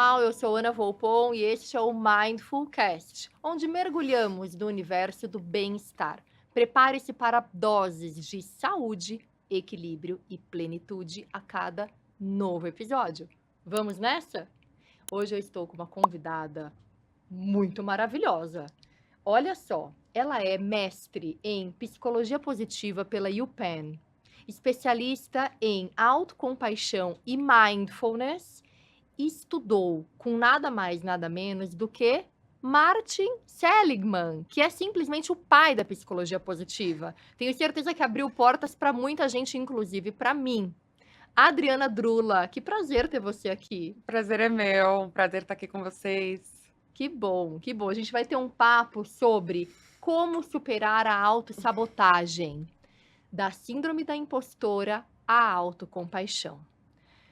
pessoal, eu sou Ana Volpon e este é o Mindful Cast, onde mergulhamos no universo do bem-estar. Prepare-se para doses de saúde, equilíbrio e plenitude a cada novo episódio. Vamos nessa? Hoje eu estou com uma convidada muito maravilhosa. Olha só, ela é mestre em psicologia positiva pela UPenn, especialista em autocompaixão e mindfulness. Estudou com nada mais, nada menos do que Martin Seligman, que é simplesmente o pai da psicologia positiva. Tenho certeza que abriu portas para muita gente, inclusive para mim. Adriana Drula, que prazer ter você aqui. Prazer é meu, um prazer estar aqui com vocês. Que bom, que bom. A gente vai ter um papo sobre como superar a autossabotagem, da síndrome da impostora à autocompaixão.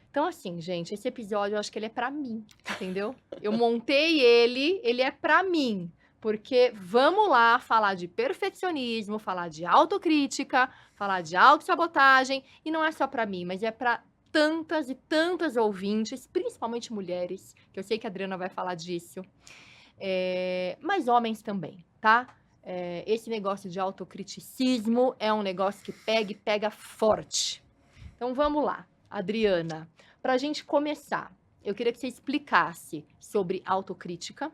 Então, assim, gente, esse episódio eu acho que ele é pra mim, entendeu? Eu montei ele é pra mim. Porque vamos lá falar de perfeccionismo, falar de autocrítica, falar de autossabotagem. E não é só pra mim, mas é pra tantas e tantas ouvintes, principalmente mulheres, que eu sei que a Adriana vai falar disso. Mas homens também, tá? Esse negócio de autocriticismo é um negócio que pega e pega forte. Então vamos lá, Adriana. Para a gente começar, eu queria que você explicasse sobre autocrítica,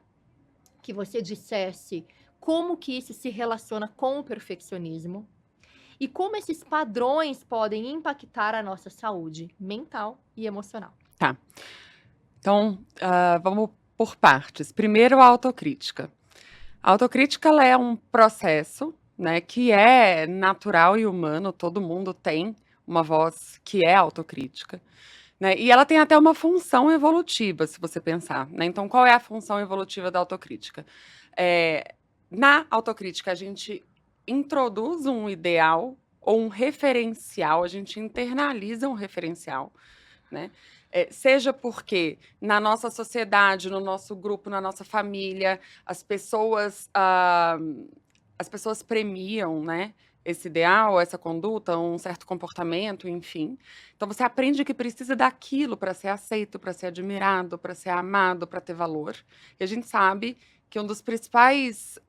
que você dissesse como que isso se relaciona com o perfeccionismo e como esses padrões podem impactar a nossa saúde mental e emocional. Tá. Então, vamos por partes. Primeiro, a autocrítica. A autocrítica ela é um processo, né, que é natural e humano, todo mundo tem uma voz que é autocrítica, né? E ela tem até uma função evolutiva, se você pensar, né? Então, qual é a função evolutiva da autocrítica? Na autocrítica, a gente introduz um ideal ou um referencial, a gente internaliza um referencial, né? Seja porque na nossa sociedade, no nosso grupo, na nossa família, as pessoas premiam, né, esse ideal, essa conduta, um certo comportamento, enfim. Então você aprende que precisa daquilo para ser aceito, para ser admirado, para ser amado, para ter valor. E a gente sabe que uma das principais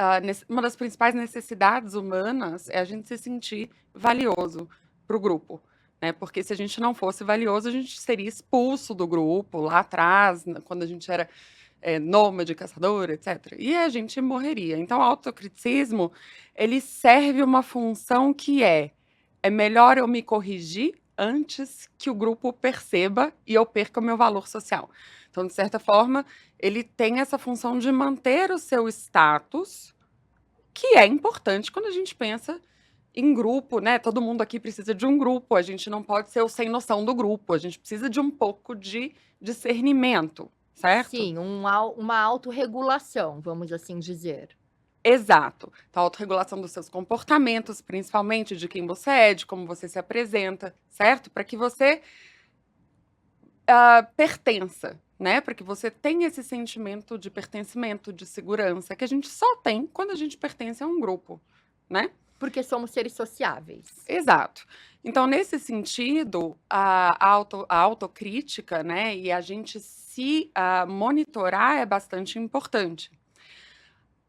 necessidades humanas é a gente se sentir valioso para o grupo. Né? Porque se a gente não fosse valioso, a gente seria expulso do grupo lá atrás, quando a gente era nômade, caçador, etc. E a gente morreria. Então, o autocriticismo, ele serve uma função que é melhor eu me corrigir antes que o grupo perceba e eu perca o meu valor social. Então, de certa forma, ele tem essa função de manter o seu status, que é importante quando a gente pensa em grupo, né? Todo mundo aqui precisa de um grupo, a gente não pode ser o sem noção do grupo, a gente precisa de um pouco de discernimento, certo? Sim, uma autorregulação, vamos assim dizer. Exato. Então, a autorregulação dos seus comportamentos, principalmente de quem você é, de como você se apresenta, certo? Para que você pertença, né? Para que você tenha esse sentimento de pertencimento, de segurança, que a gente só tem quando a gente pertence a um grupo, né? Porque somos seres sociáveis. Exato. Então, nesse sentido, a autocrítica, né, e a gente se monitorar é bastante importante.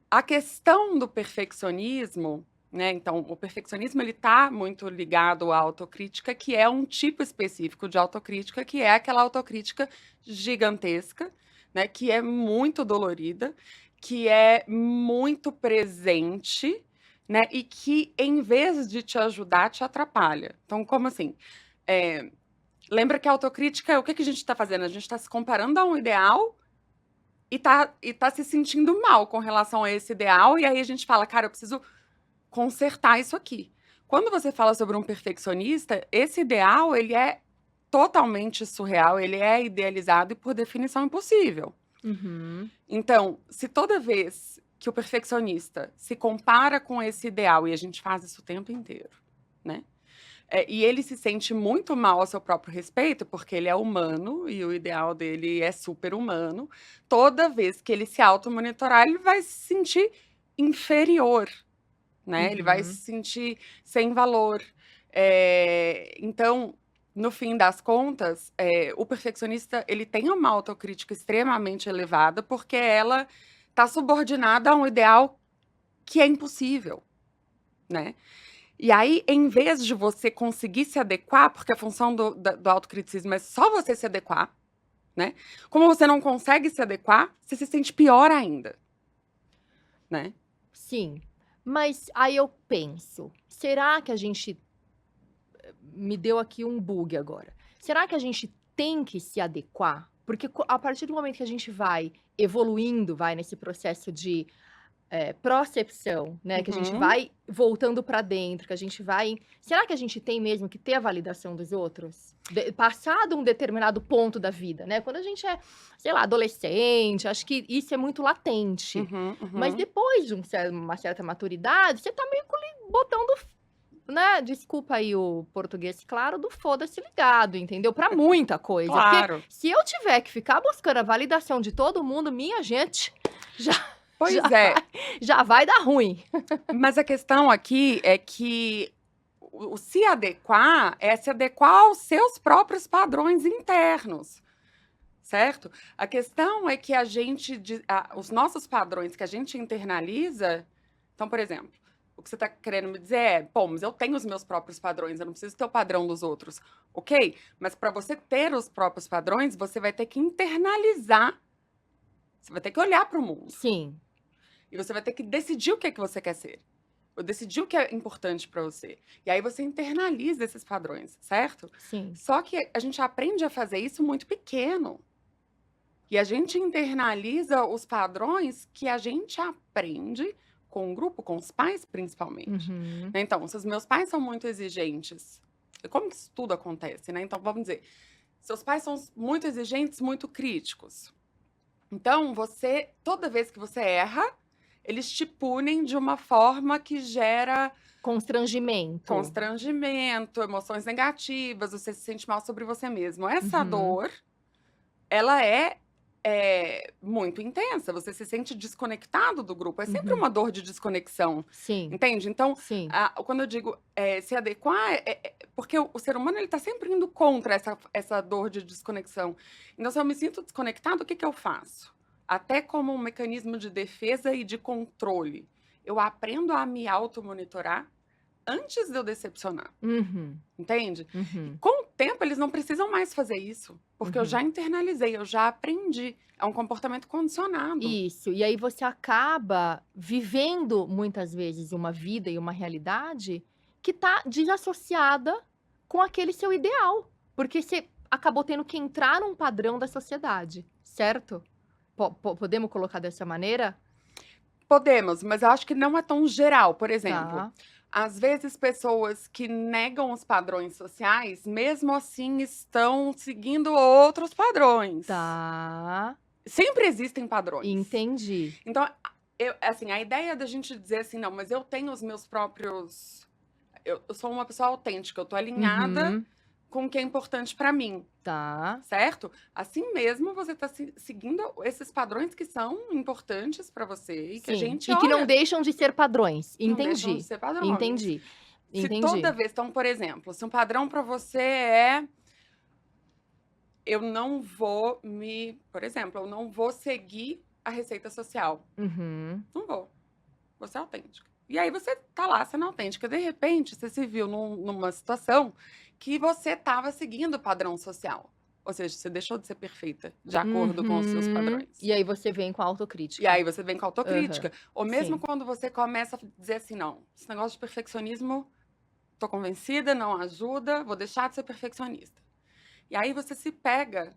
A questão do perfeccionismo, né, então, o perfeccionismo ele está muito ligado à autocrítica, que é um tipo específico de autocrítica, que é aquela autocrítica gigantesca, né, que é muito dolorida, que é muito presente, né, e que, em vez de te ajudar, te atrapalha. Então, como assim? Lembra que a autocrítica, o que a gente está fazendo? A gente está se comparando a um ideal e tá se sentindo mal com relação a esse ideal, e aí a gente fala, cara, eu preciso consertar isso aqui. Quando você fala sobre um perfeccionista, esse ideal, ele é totalmente surreal, ele é idealizado e, por definição, impossível. Uhum. Então, se toda vez que o perfeccionista se compara com esse ideal, e a gente faz isso o tempo inteiro, né? E ele se sente muito mal a seu próprio respeito, porque ele é humano e o ideal dele é super humano. Toda vez que ele se automonitorar, ele vai se sentir inferior, né? Ele vai se Uhum. sentir sem valor. Então, no fim das contas, o perfeccionista, ele tem uma autocrítica extremamente elevada, porque ela está subordinada a um ideal que é impossível, né? E aí, em vez de você conseguir se adequar, porque a função do autocriticismo é só você se adequar, né? Como você não consegue se adequar, você se sente pior ainda, né? Sim. Mas aí eu penso, será que a gente me deu aqui um bug agora. Será que a gente tem que se adequar? Porque a partir do momento que a gente vai evoluindo, vai nesse processo de procepção, né? Que a gente Uhum. vai voltando para dentro, que a gente vai. Será que a gente tem mesmo que ter a validação dos outros? Passado um determinado ponto da vida, né? Quando a gente é, sei lá, adolescente, acho que isso é muito latente. Uhum, Mas uhum. depois de uma certa maturidade, você tá meio com o botão do, né? Desculpa aí o português claro, do foda-se ligado, entendeu? Pra muita coisa. Porque Claro. se eu tiver que ficar buscando a validação de todo mundo, minha gente, já, Pois já é, já vai dar ruim. mas a questão aqui é que o se adequar é se adequar aos seus próprios padrões internos, certo? A questão é que os nossos padrões que a gente internaliza. Então, por exemplo, o que você está querendo me dizer é, pô, mas eu tenho os meus próprios padrões, eu não preciso ter o padrão dos outros, ok? Mas para você ter os próprios padrões, você vai ter que internalizar, você vai ter que olhar para o mundo. Sim. E você vai ter que decidir o que é que você quer ser. Ou decidir o que é importante para você. E aí você internaliza esses padrões, certo? Sim. Só que a gente aprende a fazer isso muito pequeno. E a gente internaliza os padrões que a gente aprende com o grupo, com os pais principalmente. Uhum. Né? Então, se os meus pais são muito exigentes, como que isso tudo acontece, né? Então, vamos dizer, seus pais são muito exigentes, muito críticos. Então, toda vez que você erra, eles te punem de uma forma que gera Constrangimento. constrangimento, emoções negativas, você se sente mal sobre você mesmo. Essa Uhum. dor, ela é muito intensa, você se sente desconectado do grupo. É sempre Uhum. uma dor de desconexão, Sim. entende? Então, Sim. quando eu digo se adequar, porque o ser humano ele está sempre indo contra essa dor de desconexão. Então, se eu me sinto desconectado, o que que eu faço? Até como um mecanismo de defesa e de controle. Eu aprendo a me automonitorar antes de eu decepcionar, Uhum. entende? E Uhum. com o tempo, eles não precisam mais fazer isso, porque eu Uhum. já internalizei, eu já aprendi. É um comportamento condicionado. Isso. E aí você acaba vivendo muitas vezes uma vida e uma realidade que tá desassociada com aquele seu ideal, porque você acabou tendo que entrar num padrão da sociedade, certo? Podemos colocar dessa maneira? Podemos, mas eu acho que não é tão geral. Por exemplo, Tá, às vezes pessoas que negam os padrões sociais, mesmo assim estão seguindo outros padrões. tá. Sempre existem padrões. Entendi. Então, assim, a ideia da gente dizer assim, não, mas eu tenho os meus próprios. Eu sou uma pessoa autêntica, eu tô alinhada Uhum. com o que é importante para mim, Tá. certo? Assim mesmo, você está seguindo esses padrões que são importantes para você e que a Sim. gente E que não olha. deixam de ser padrões. Não deixam de Entendi. ser padrões. Entendi. Se toda Entendi. vez, então, por exemplo, se um padrão para você é eu não vou por exemplo, eu não vou seguir a receita social. Uhum. Não vou. Vou ser autêntica. E aí você tá lá sendo autêntica, de repente você se viu numa situação que você estava seguindo o padrão social. Ou seja, você deixou de ser perfeita, de acordo com os seus Uhum. padrões. E aí você vem com a E autocrítica. aí você vem com Aham. autocrítica. Ou mesmo Sim. quando você começa a dizer assim, não, esse negócio de perfeccionismo, tô convencida, não ajuda, vou deixar de ser perfeccionista. E aí você se pega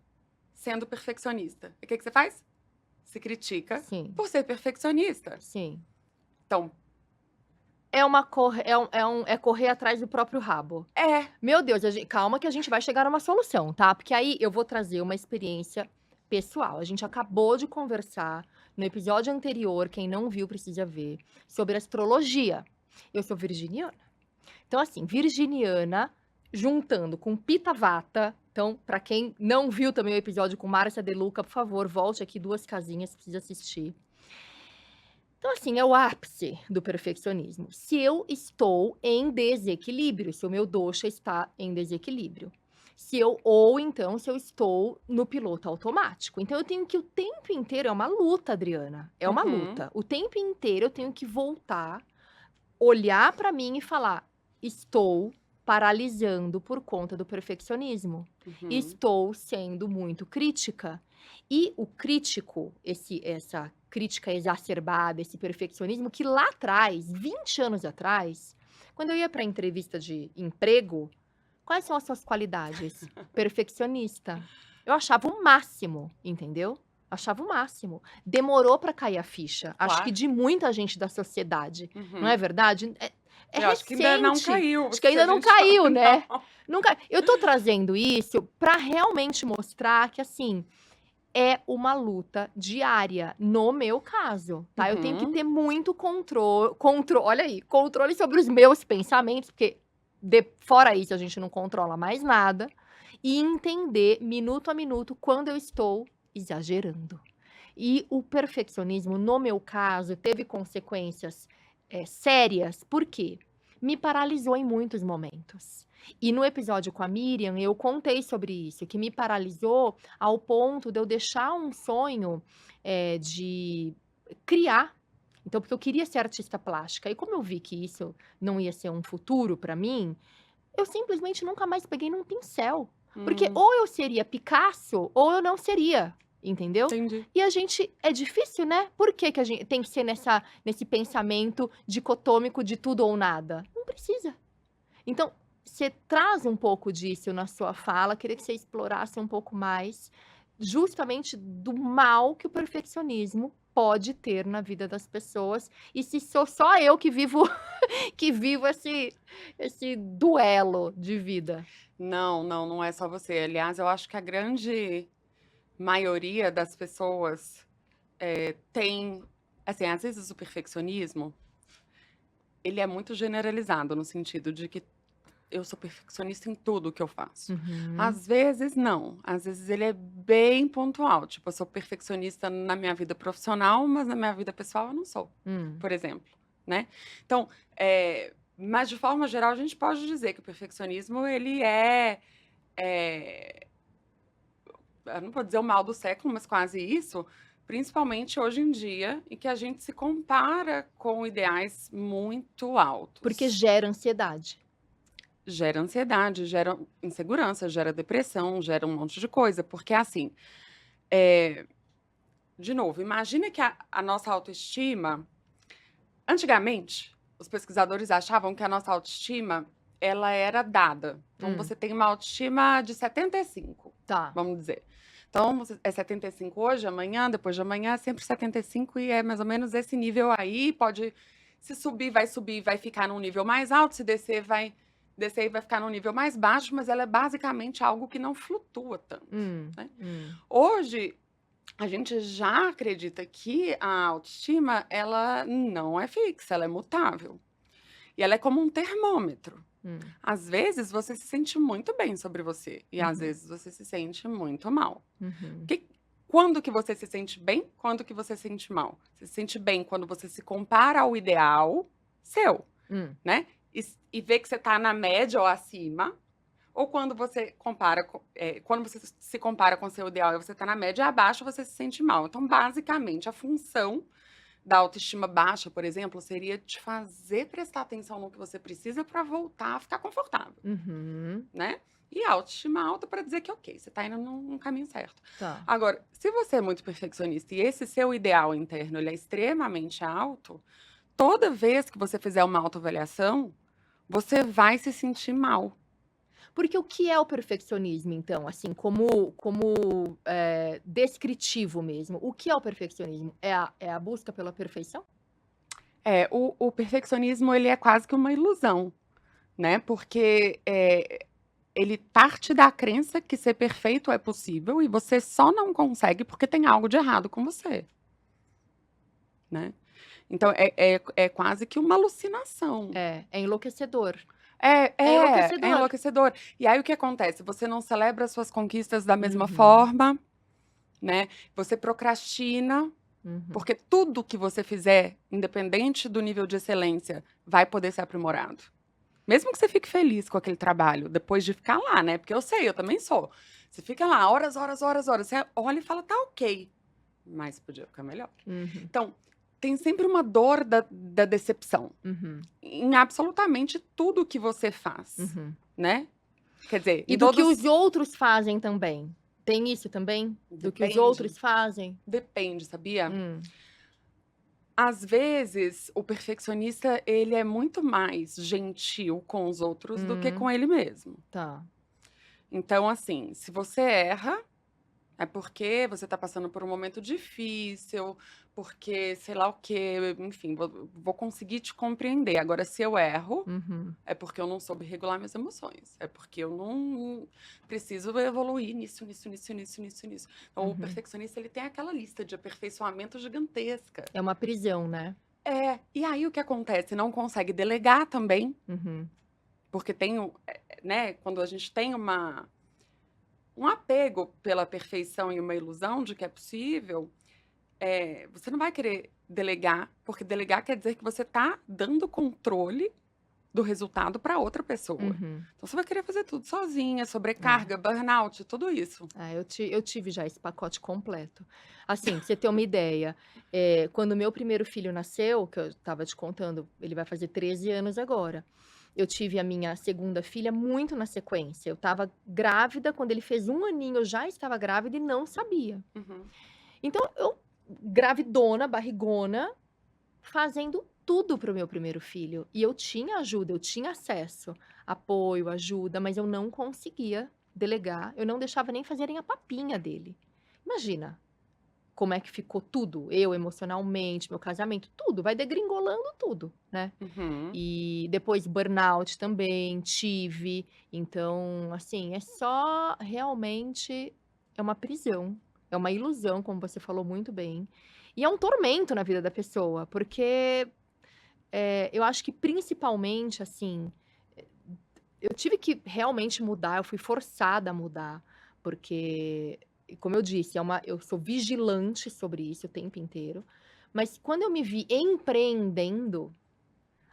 sendo perfeccionista. E o que que você faz? Se critica Sim. por ser perfeccionista. Sim. Então, É correr atrás do próprio rabo. é. Meu Deus, calma que a gente vai chegar a uma solução, tá? Porque aí eu vou trazer uma experiência pessoal. A gente acabou de conversar no episódio anterior, quem não viu precisa ver, sobre astrologia. Eu sou virginiana. Então, assim, virginiana juntando com Pita Vata. Então, pra quem não viu também o episódio com Márcia De Luca, por favor, volte aqui 2 casinhas, precisa assistir. Então, assim, é o ápice do perfeccionismo. Se eu estou em desequilíbrio, se o meu dosha está em desequilíbrio. ou então se eu estou no piloto automático. Então eu tenho que o tempo inteiro é uma luta, Adriana, é uma Uhum, luta. O tempo inteiro eu tenho que voltar, olhar para mim e falar: "Estou paralisando por conta do perfeccionismo. uhum. Estou sendo muito crítica". E o crítico, essa crítica exacerbada, esse perfeccionismo que lá atrás, 20 anos atrás, quando eu ia para entrevista de emprego, quais são as suas qualidades? Perfeccionista. Eu achava o máximo, entendeu? Achava o máximo. Demorou para cair a ficha. Acho que Claro. de muita gente da sociedade, não é Uhum. verdade? É Eu acho que ainda não recente. caiu, Acho que se ainda a não gente for caiu, né? não. Nunca. Eu tô trazendo isso para realmente mostrar que assim, é uma luta diária, no meu caso, tá? Eu tenho que Uhum. ter muito olha aí, controle sobre os meus pensamentos, porque fora isso a gente não controla mais nada, e entender minuto a minuto quando eu estou exagerando. E o perfeccionismo, no meu caso, teve consequências, sérias, por quê? Me paralisou em muitos momentos. E no episódio com a Miriam, eu contei sobre isso, que me paralisou ao ponto de eu deixar um sonho, de criar. Então, porque eu queria ser artista plástica. E como eu vi que isso não ia ser um futuro para mim, eu simplesmente nunca mais peguei num pincel. Porque Hum, ou eu seria Picasso ou eu não seria, entendeu? entendi. E a gente é difícil, né? Por que que a gente tem que ser nesse pensamento dicotômico de tudo ou nada? Não precisa. Então, você traz um pouco disso na sua fala, queria que você explorasse um pouco mais, justamente do mal que o perfeccionismo pode ter na vida das pessoas, e se sou só eu que vivo que vivo esse duelo de vida. Não, não, não é só você. Aliás, eu acho que a grande maioria das pessoas, tem assim, às vezes o perfeccionismo, ele é muito generalizado, no sentido de que eu sou perfeccionista em tudo que eu faço. Uhum. Às vezes não, às vezes ele é bem pontual, tipo, eu sou perfeccionista na minha vida profissional, mas na minha vida pessoal eu não sou, Hum. por exemplo, né. Então, mas de forma geral a gente pode dizer que o perfeccionismo ele é, eu não vou dizer o mal do século, mas quase isso, principalmente hoje em dia, em que a gente se compara com ideais muito Porque altos. gera ansiedade. Gera ansiedade, gera insegurança, gera depressão, gera um monte de coisa, porque assim, eh, de novo, imagina que a nossa autoestima antigamente, os pesquisadores achavam que a nossa autoestima, ela era dada. Então Hum. você tem uma autoestima de 75, Tá. vamos dizer. Então você é 75 hoje, amanhã, depois de amanhã, é sempre 75 e é mais ou menos esse nível aí, pode se subir, vai ficar num nível mais alto, se descer e vai ficar num nível mais baixo, mas ela é basicamente algo que não flutua tanto, Hum. né. Hum. Hoje a gente já acredita que a autoestima, ela não é fixa, ela é mutável. E ela é como um termômetro. Hum. Às vezes você se sente muito bem sobre você e às Uhum. vezes você se sente muito mal. Uhum. Que quando que você se sente bem? Quando que você se sente mal? Você se sente bem quando você se compara ao ideal seu, Hum. né? E vê que você está na média ou acima, ou quando você compara quando você se compara com o seu ideal e você está na média abaixo, você se sente mal. Então, basicamente, a função da autoestima baixa, por exemplo, seria te fazer prestar atenção no que você precisa para voltar a ficar confortável, Uhum. né? E a autoestima alta para dizer que, ok, você está indo no caminho certo. Tá. Agora, se você é muito perfeccionista e esse seu ideal interno ele é extremamente alto, toda vez que você fizer uma autoavaliação, você vai se sentir mal. Porque o que é o perfeccionismo, então? Assim, descritivo mesmo. O que é o perfeccionismo? É a busca pela perfeição? O perfeccionismo ele é quase que uma ilusão, né, porque, ele parte da crença que ser perfeito é possível e você só não consegue porque tem algo de errado com você, né. Então é quase que uma alucinação. É enlouquecedor. É É enlouquecedor. enlouquecedor. E aí o que acontece? Você não celebra as suas conquistas da mesma Uhum, forma, né, você procrastina, uhum. porque tudo que você fizer, independente do nível de excelência, vai poder ser aprimorado. Mesmo que você fique feliz com aquele trabalho, depois de ficar lá, né? Porque eu sei, eu também sou. Você fica lá horas, horas, horas, horas. Você olha e fala, tá ok, mas podia ficar melhor. Uhum, Então, tem sempre uma dor da decepção uhum, em absolutamente tudo que você faz, uhum. né? Quer dizer, E em do que todos. os outros fazem também. Tem isso também? Do que os Depende, outros fazem? depende, sabia? Hum, Às vezes, o perfeccionista, ele é muito mais gentil com os outros do que com ele mesmo. tá. Então, assim, se você erra, é porque você está passando por um momento difícil, porque sei lá o quê, enfim, vou conseguir te compreender. Agora, se eu erro, Uhum, é porque eu não soube regular minhas emoções. É porque eu não preciso evoluir nisso, nisso, nisso, nisso, nisso, nisso. Então, o uhum. perfeccionista, ele tem aquela lista de aperfeiçoamento gigantesca. É uma prisão, né? É, e aí o que acontece? Não consegue delegar também, Uhum, porque né, quando a gente tem um apego pela perfeição e uma ilusão de que é possível, você não vai querer delegar, porque delegar quer dizer que você está dando controle do resultado para outra pessoa. uhum. Então você vai querer fazer tudo sozinha, É. sobrecarga, burnout, tudo isso. Ah, eu tive já esse pacote completo. Assim, pra você ter uma ideia, quando o meu primeiro filho nasceu, que eu estava te contando, ele vai fazer 13 anos agora. Eu tive a minha segunda filha muito na sequência. Eu estava grávida, quando ele fez 1 aninho, eu já estava grávida e não sabia. Uhum, Então, eu, gravidona, barrigona, fazendo tudo para o meu primeiro filho. E eu tinha ajuda, eu tinha acesso, apoio, ajuda, mas eu não conseguia delegar, eu não deixava nem fazerem a papinha dele. Imagina como é que ficou tudo, eu emocionalmente, meu casamento, tudo, vai degringolando tudo, né? uhum, E depois burnout também tive. Então, assim, é só realmente é uma prisão, é uma ilusão, como você falou muito bem. E é um tormento na vida da pessoa, porque eu acho que principalmente, assim, eu tive que realmente mudar, eu fui forçada a mudar, porque, como eu disse, eu sou vigilante sobre isso o tempo inteiro. Mas quando eu me vi empreendendo,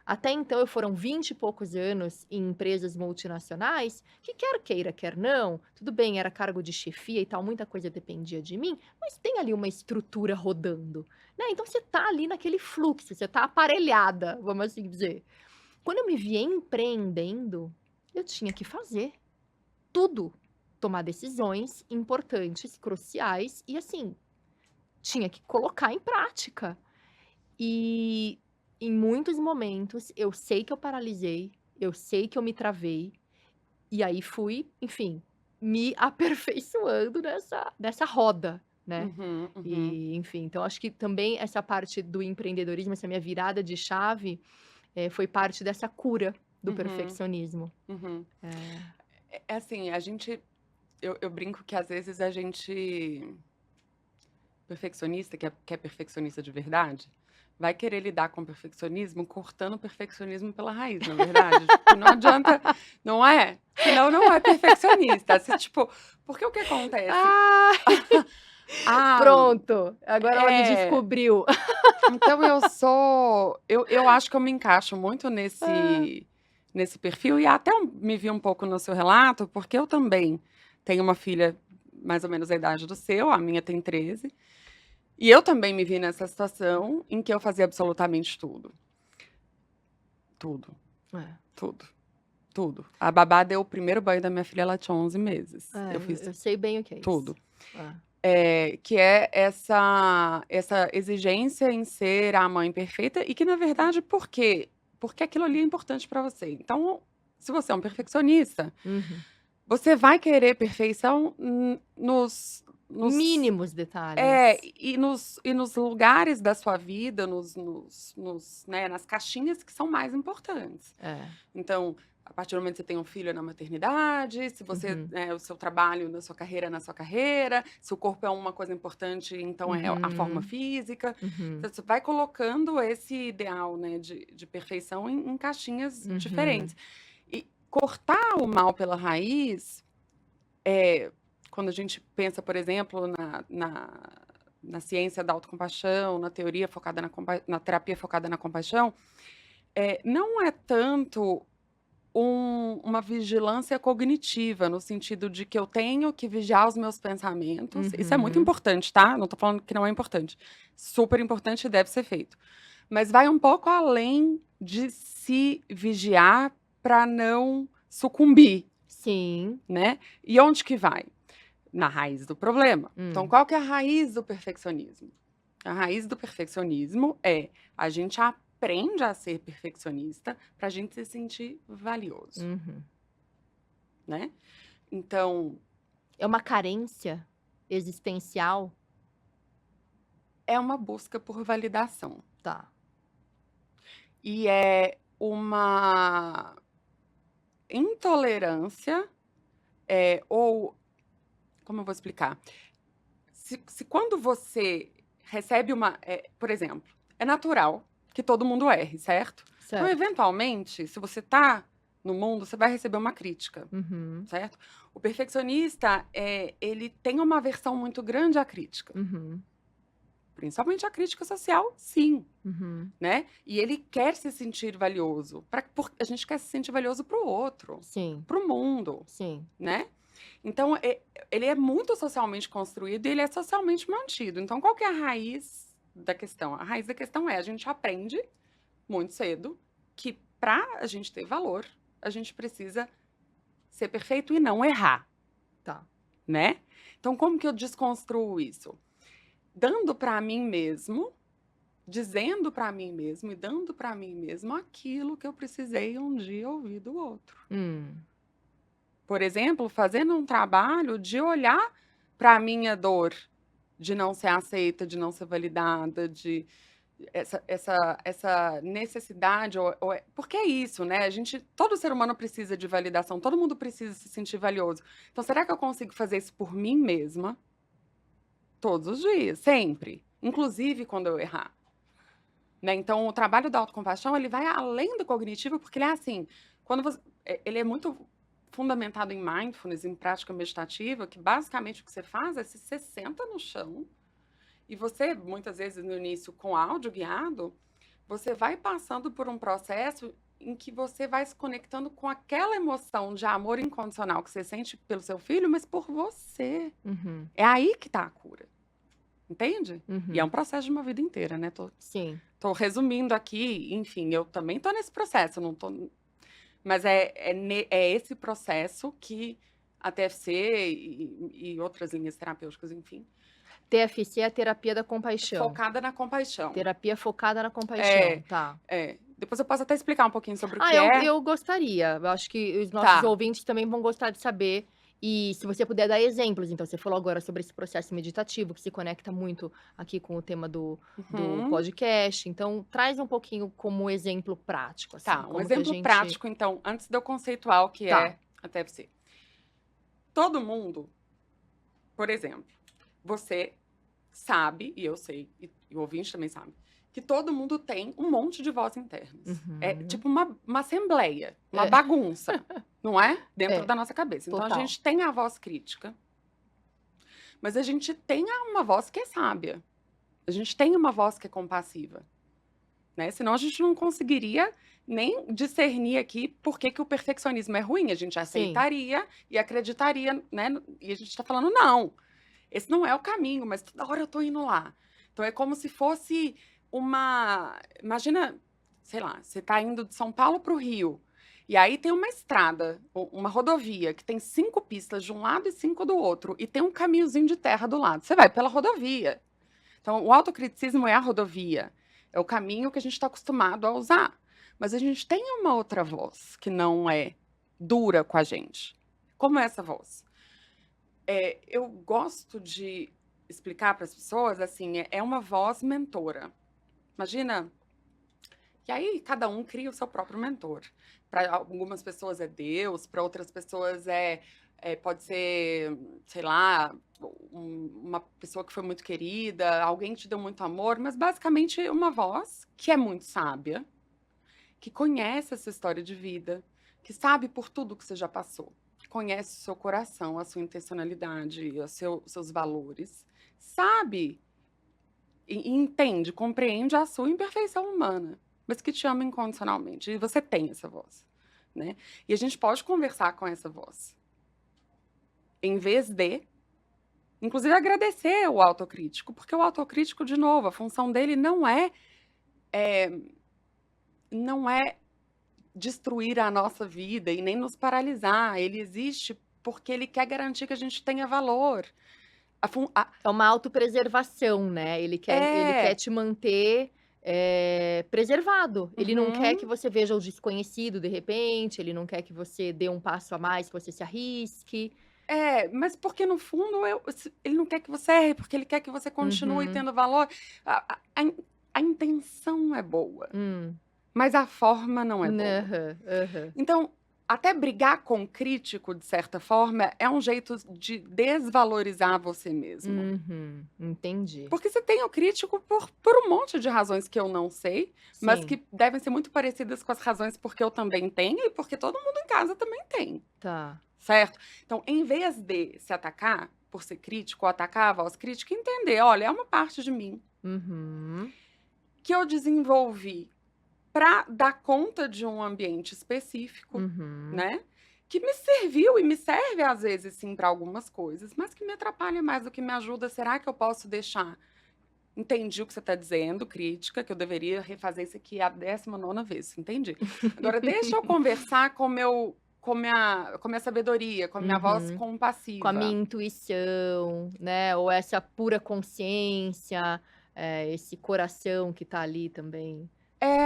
até então foram 20 e poucos anos em empresas multinacionais, que quer queira, quer não, tudo bem, era cargo de chefia e tal, muita coisa dependia de mim, mas tem ali uma estrutura rodando, né? Então você tá ali naquele fluxo, você tá aparelhada, vamos assim dizer. Quando eu me vi empreendendo, eu tinha que fazer tudo, tomar decisões importantes, cruciais e assim, tinha que colocar em prática. E em muitos momentos eu sei que eu paralisei, eu sei que eu me travei, e aí fui, enfim, me aperfeiçoando nessa roda, né. uhum, uhum, E, enfim, então acho que também essa parte do empreendedorismo, essa minha virada de chave, foi parte dessa cura do uhum, perfeccionismo. uhum. É. É assim, eu brinco que às vezes a gente, perfeccionista, que é perfeccionista de verdade, vai querer lidar com o perfeccionismo cortando o perfeccionismo pela raiz, na verdade. Tipo, não adianta, não é? Senão não é perfeccionista. Se, tipo, porque o que acontece? Ai, Ah, pronto, agora ela me é. descobriu. Então eu acho que eu me encaixo muito Ah, nesse perfil, e até me vi um pouco no seu relato, porque eu também tenho uma filha mais ou menos da idade do seu, a minha tem 13. E eu também me vi nessa situação em que eu fazia absolutamente tudo. Tudo, é, tudo, tudo. A babá deu o primeiro banho da minha filha, ela tinha 11 meses. Eu fiz eu sei bem o que é isso. tudo. É. Que é essa exigência em ser a mãe perfeita e que, na verdade, por quê? Porque aquilo ali é importante para você. Então, se você é um perfeccionista, Uhum. você vai querer perfeição nos Mínimos detalhes. e nos lugares da sua vida, né, nas caixinhas que são mais importantes. É. Então, a partir do momento que você tem um filho, é na maternidade, se você, Uhum. o seu trabalho na sua carreira, é na sua carreira, se o corpo é uma coisa importante, então é a forma Uhum. física. Uhum. Então, você vai colocando esse ideal, né, de perfeição em caixinhas Uhum. diferentes. E cortar o mal pela raiz, é, quando a gente pensa, por exemplo, na ciência da autocompaixão, na teoria focada na terapia focada na compaixão, não é tanto uma vigilância cognitiva, no sentido de que eu tenho que vigiar os meus pensamentos. Isso é muito Uhum. importante, tá? Não tô falando que não é importante. Super importante e deve ser feito. Mas vai um pouco além de se vigiar para não sucumbir, Sim. né? E onde que vai? Na raiz do problema. Então, Hum. qual que é a raiz do perfeccionismo? A raiz do perfeccionismo é a gente aprende a ser perfeccionista para a gente se sentir valioso, Uhum. né? Então, É uma carência existencial? é uma busca por validação. Tá. E é uma intolerância, ou como eu vou explicar? Se quando você recebe por exemplo, é natural que todo mundo erre, certo? Então, Certo. eventualmente, se você tá no mundo, você vai receber uma crítica, Uhum. certo? O perfeccionista, ele tem uma aversão muito grande à crítica, Uhum. principalmente à crítica social, sim, Uhum. né? E ele quer se sentir valioso, a gente quer se sentir valioso para o outro, Sim. para o mundo, Sim. né? Então, ele é muito socialmente construído e ele é socialmente mantido. Então, qual que é a raiz da questão? A raiz da questão é a gente aprende muito cedo que para a gente ter valor, a gente precisa ser perfeito e não errar, Tá. né? Então, como que eu desconstruo isso? Dando para mim mesmo, dizendo para mim mesmo e dando para mim mesmo aquilo que eu precisei um dia ouvir do outro. Hum. Por exemplo, fazendo um trabalho de olhar para a minha dor, de não ser aceita, de não ser validada, de essa necessidade, porque é isso, né? Todo ser humano precisa de validação, todo mundo precisa se sentir valioso. Então, será que eu consigo fazer isso por mim mesma? Todos os dias, sempre. Inclusive quando eu errar. Né? Então, o trabalho da autocompaixão, ele vai além do cognitivo, porque ele é assim, ele é muito fundamentado em mindfulness, em prática meditativa, que basicamente o que você faz é você senta no chão e você, muitas vezes no início com áudio guiado, você vai passando por um processo em que você vai se conectando com aquela emoção de amor incondicional que você sente pelo seu filho, mas por você. Uhum. É aí que está a cura. Entende? E é um Uhum. processo de uma vida inteira, né? Sim. Tô resumindo aqui, enfim, eu também tô nesse processo, não tô. Mas é esse processo que a TFC e outras linhas terapêuticas, enfim, TFC é a terapia da compaixão. focada na compaixão. Terapia focada na compaixão, É, tá. Depois eu posso até explicar um pouquinho sobre o Ah, que eu é. eu gostaria. Eu acho que os nossos Tá, ouvintes também vão gostar de saber. E se você puder dar exemplos, então, você falou agora sobre esse processo meditativo, que se conecta muito aqui com o tema do uhum. podcast. Então, traz um pouquinho como exemplo prático, assim, Tá, um como que a exemplo gente. prático, então, antes de eu conceituar o que Tá. é a TFC. Todo mundo, por exemplo, você sabe, e eu sei, e o ouvinte também sabe, que todo mundo tem um monte de vozes internas. É Uhum. tipo uma assembleia, uma É, bagunça, não é? Dentro é, da nossa cabeça. Então a total. gente tem a voz crítica, mas a gente tem uma voz que é sábia. A gente tem uma voz que é compassiva, né? Senão a gente não conseguiria nem discernir aqui por que o perfeccionismo é ruim. A gente Sim. aceitaria e acreditaria, né? E a gente está falando, não, esse não é o caminho, mas toda hora eu tô indo lá. Então é como se fosse imagina, sei lá, você tá indo de São Paulo para o Rio, e aí tem uma estrada, uma rodovia, que tem 5 pistas de um lado e 5 do outro, e tem um caminhozinho de terra do lado. Você vai pela rodovia. Então, o autocriticismo é a rodovia, é o caminho que a gente está acostumado a usar. Mas a gente tem uma outra voz que não é dura com a gente. Como é essa voz? Eu gosto de explicar para as pessoas, assim, é uma voz mentora. Imagina, e aí cada um cria o seu próprio mentor. Para algumas pessoas é Deus, para outras pessoas pode ser, sei lá, uma pessoa que foi muito querida, alguém que te deu muito amor, mas basicamente uma voz que é muito sábia, que conhece essa história de vida, que sabe por tudo que você já passou, que conhece o seu coração, a sua intencionalidade, seus valores, sabe e entende, compreende a sua imperfeição humana, mas que te ama incondicionalmente. E você tem essa voz, né? E a gente pode conversar com essa voz. Em vez de, inclusive, agradecer o autocrítico, porque o autocrítico, de novo, a função dele não é destruir a nossa vida e nem nos paralisar. Ele existe porque ele quer garantir que a gente tenha valor. É uma autopreservação, né? Ele quer te manter preservado. Ele não quer que você veja o desconhecido de repente, ele não quer que você dê um passo a mais, que você se arrisque. Mas porque no fundo ele não quer que você erre, porque ele quer que você continue tendo valor. A intenção é boa, mas a forma não é boa. Então, até brigar com o crítico, de certa forma, é um jeito de desvalorizar você mesmo. Entendi. Porque você tem o crítico por um monte de razões que eu não sei, mas que devem ser muito parecidas com as razões porque eu também tenho e porque todo mundo em casa também tem. Tá. Certo? Então, em vez de se atacar por ser crítico ou atacar a voz crítica, entender, olha, é uma parte de mim que eu desenvolvi para dar conta de um ambiente específico, né? Que me serviu e me serve às vezes sim para algumas coisas, mas que me atrapalha mais do que me ajuda. Será que eu posso deixar? Entendi o que você está dizendo, crítica, que eu deveria refazer isso aqui a 19ª vez, entendi. Agora deixa eu conversar com minha sabedoria, com a minha voz compassiva. Com a minha intuição, né? Ou essa pura consciência, esse coração que tá ali também.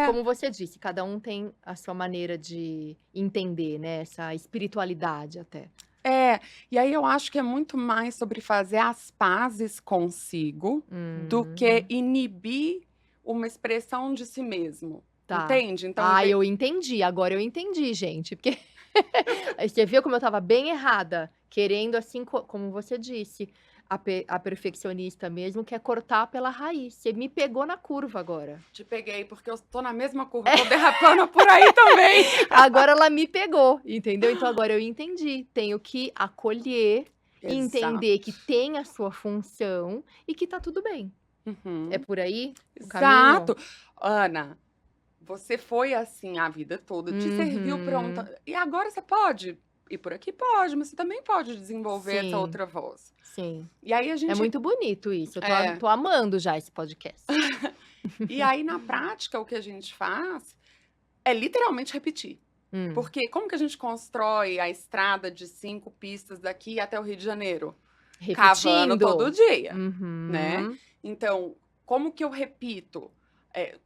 Como você disse, cada um tem a sua maneira de entender, né? Essa espiritualidade até. E aí eu acho que é muito mais sobre fazer as pazes consigo do que inibir uma expressão de si mesmo. Tá. Entende? Então, eu entendi. Agora eu entendi, gente. Porque você viu como eu tava bem errada, querendo, assim, como você disse, a perfeccionista mesmo quer cortar pela raiz. Você me pegou na curva agora. Te peguei, porque eu tô na mesma curva, tô derrapando por aí também. Agora ela me pegou, entendeu? Então agora eu entendi. Tenho que acolher, entender que tem a sua função e que tá tudo bem. É por aí o caminho? Exato. Ana, você foi assim a vida toda, te serviu pronta. E agora você pode ir por aqui? Pode, mas você também pode desenvolver essa outra voz. Sim. E aí a gente... É muito bonito isso. Eu tô amando já esse podcast. E aí, na prática, o que a gente faz é literalmente repetir. Porque como que a gente constrói a estrada de 5 pistas daqui até o Rio de Janeiro? Repetindo. Cavando todo dia, né? Então, como que eu repito?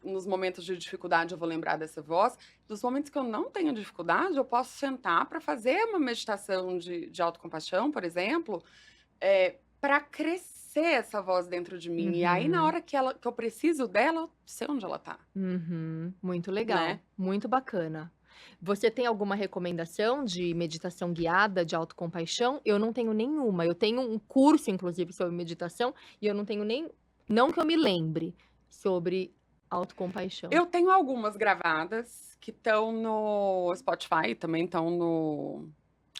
Nos momentos de dificuldade, eu vou lembrar dessa voz. Nos momentos que eu não tenho dificuldade, eu posso sentar para fazer uma meditação de autocompaixão, por exemplo, para crescer essa voz dentro de mim. E aí, na hora que eu preciso dela, eu sei onde ela tá. Muito legal, Né? muito bacana. Você tem alguma recomendação de meditação guiada, de autocompaixão? Eu não tenho nenhuma. Eu tenho um curso, inclusive, sobre meditação, e eu não tenho nem, não que eu me lembre, sobre autocompaixão. Eu tenho algumas gravadas que estão no Spotify, também estão no...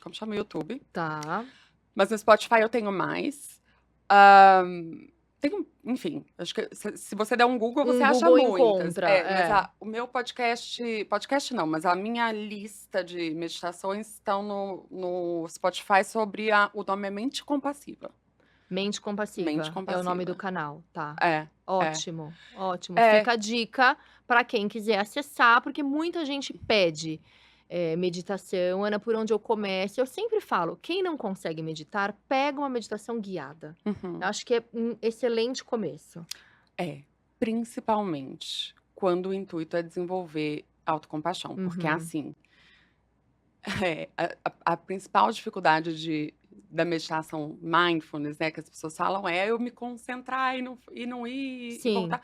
Como chama? YouTube. Tá. Mas no Spotify eu tenho mais. Enfim, acho que se você der um Google, você acha muitas. Mas o meu podcast não, mas a minha lista de meditações estão no Spotify sobre o nome é Mente Compassiva. Mente Compassiva. Mente Compassiva. É o nome do canal, tá? Ótimo. Ótimo. Fica a dica para quem quiser acessar, porque muita gente pede meditação. Ana, por onde eu começo? Eu sempre falo, quem não consegue meditar, pega uma meditação guiada. Eu acho que é um excelente começo. Principalmente quando o intuito é desenvolver autocompaixão. Porque assim, a principal dificuldade da meditação mindfulness, né, que as pessoas falam, é eu me concentrar e não ir e voltar.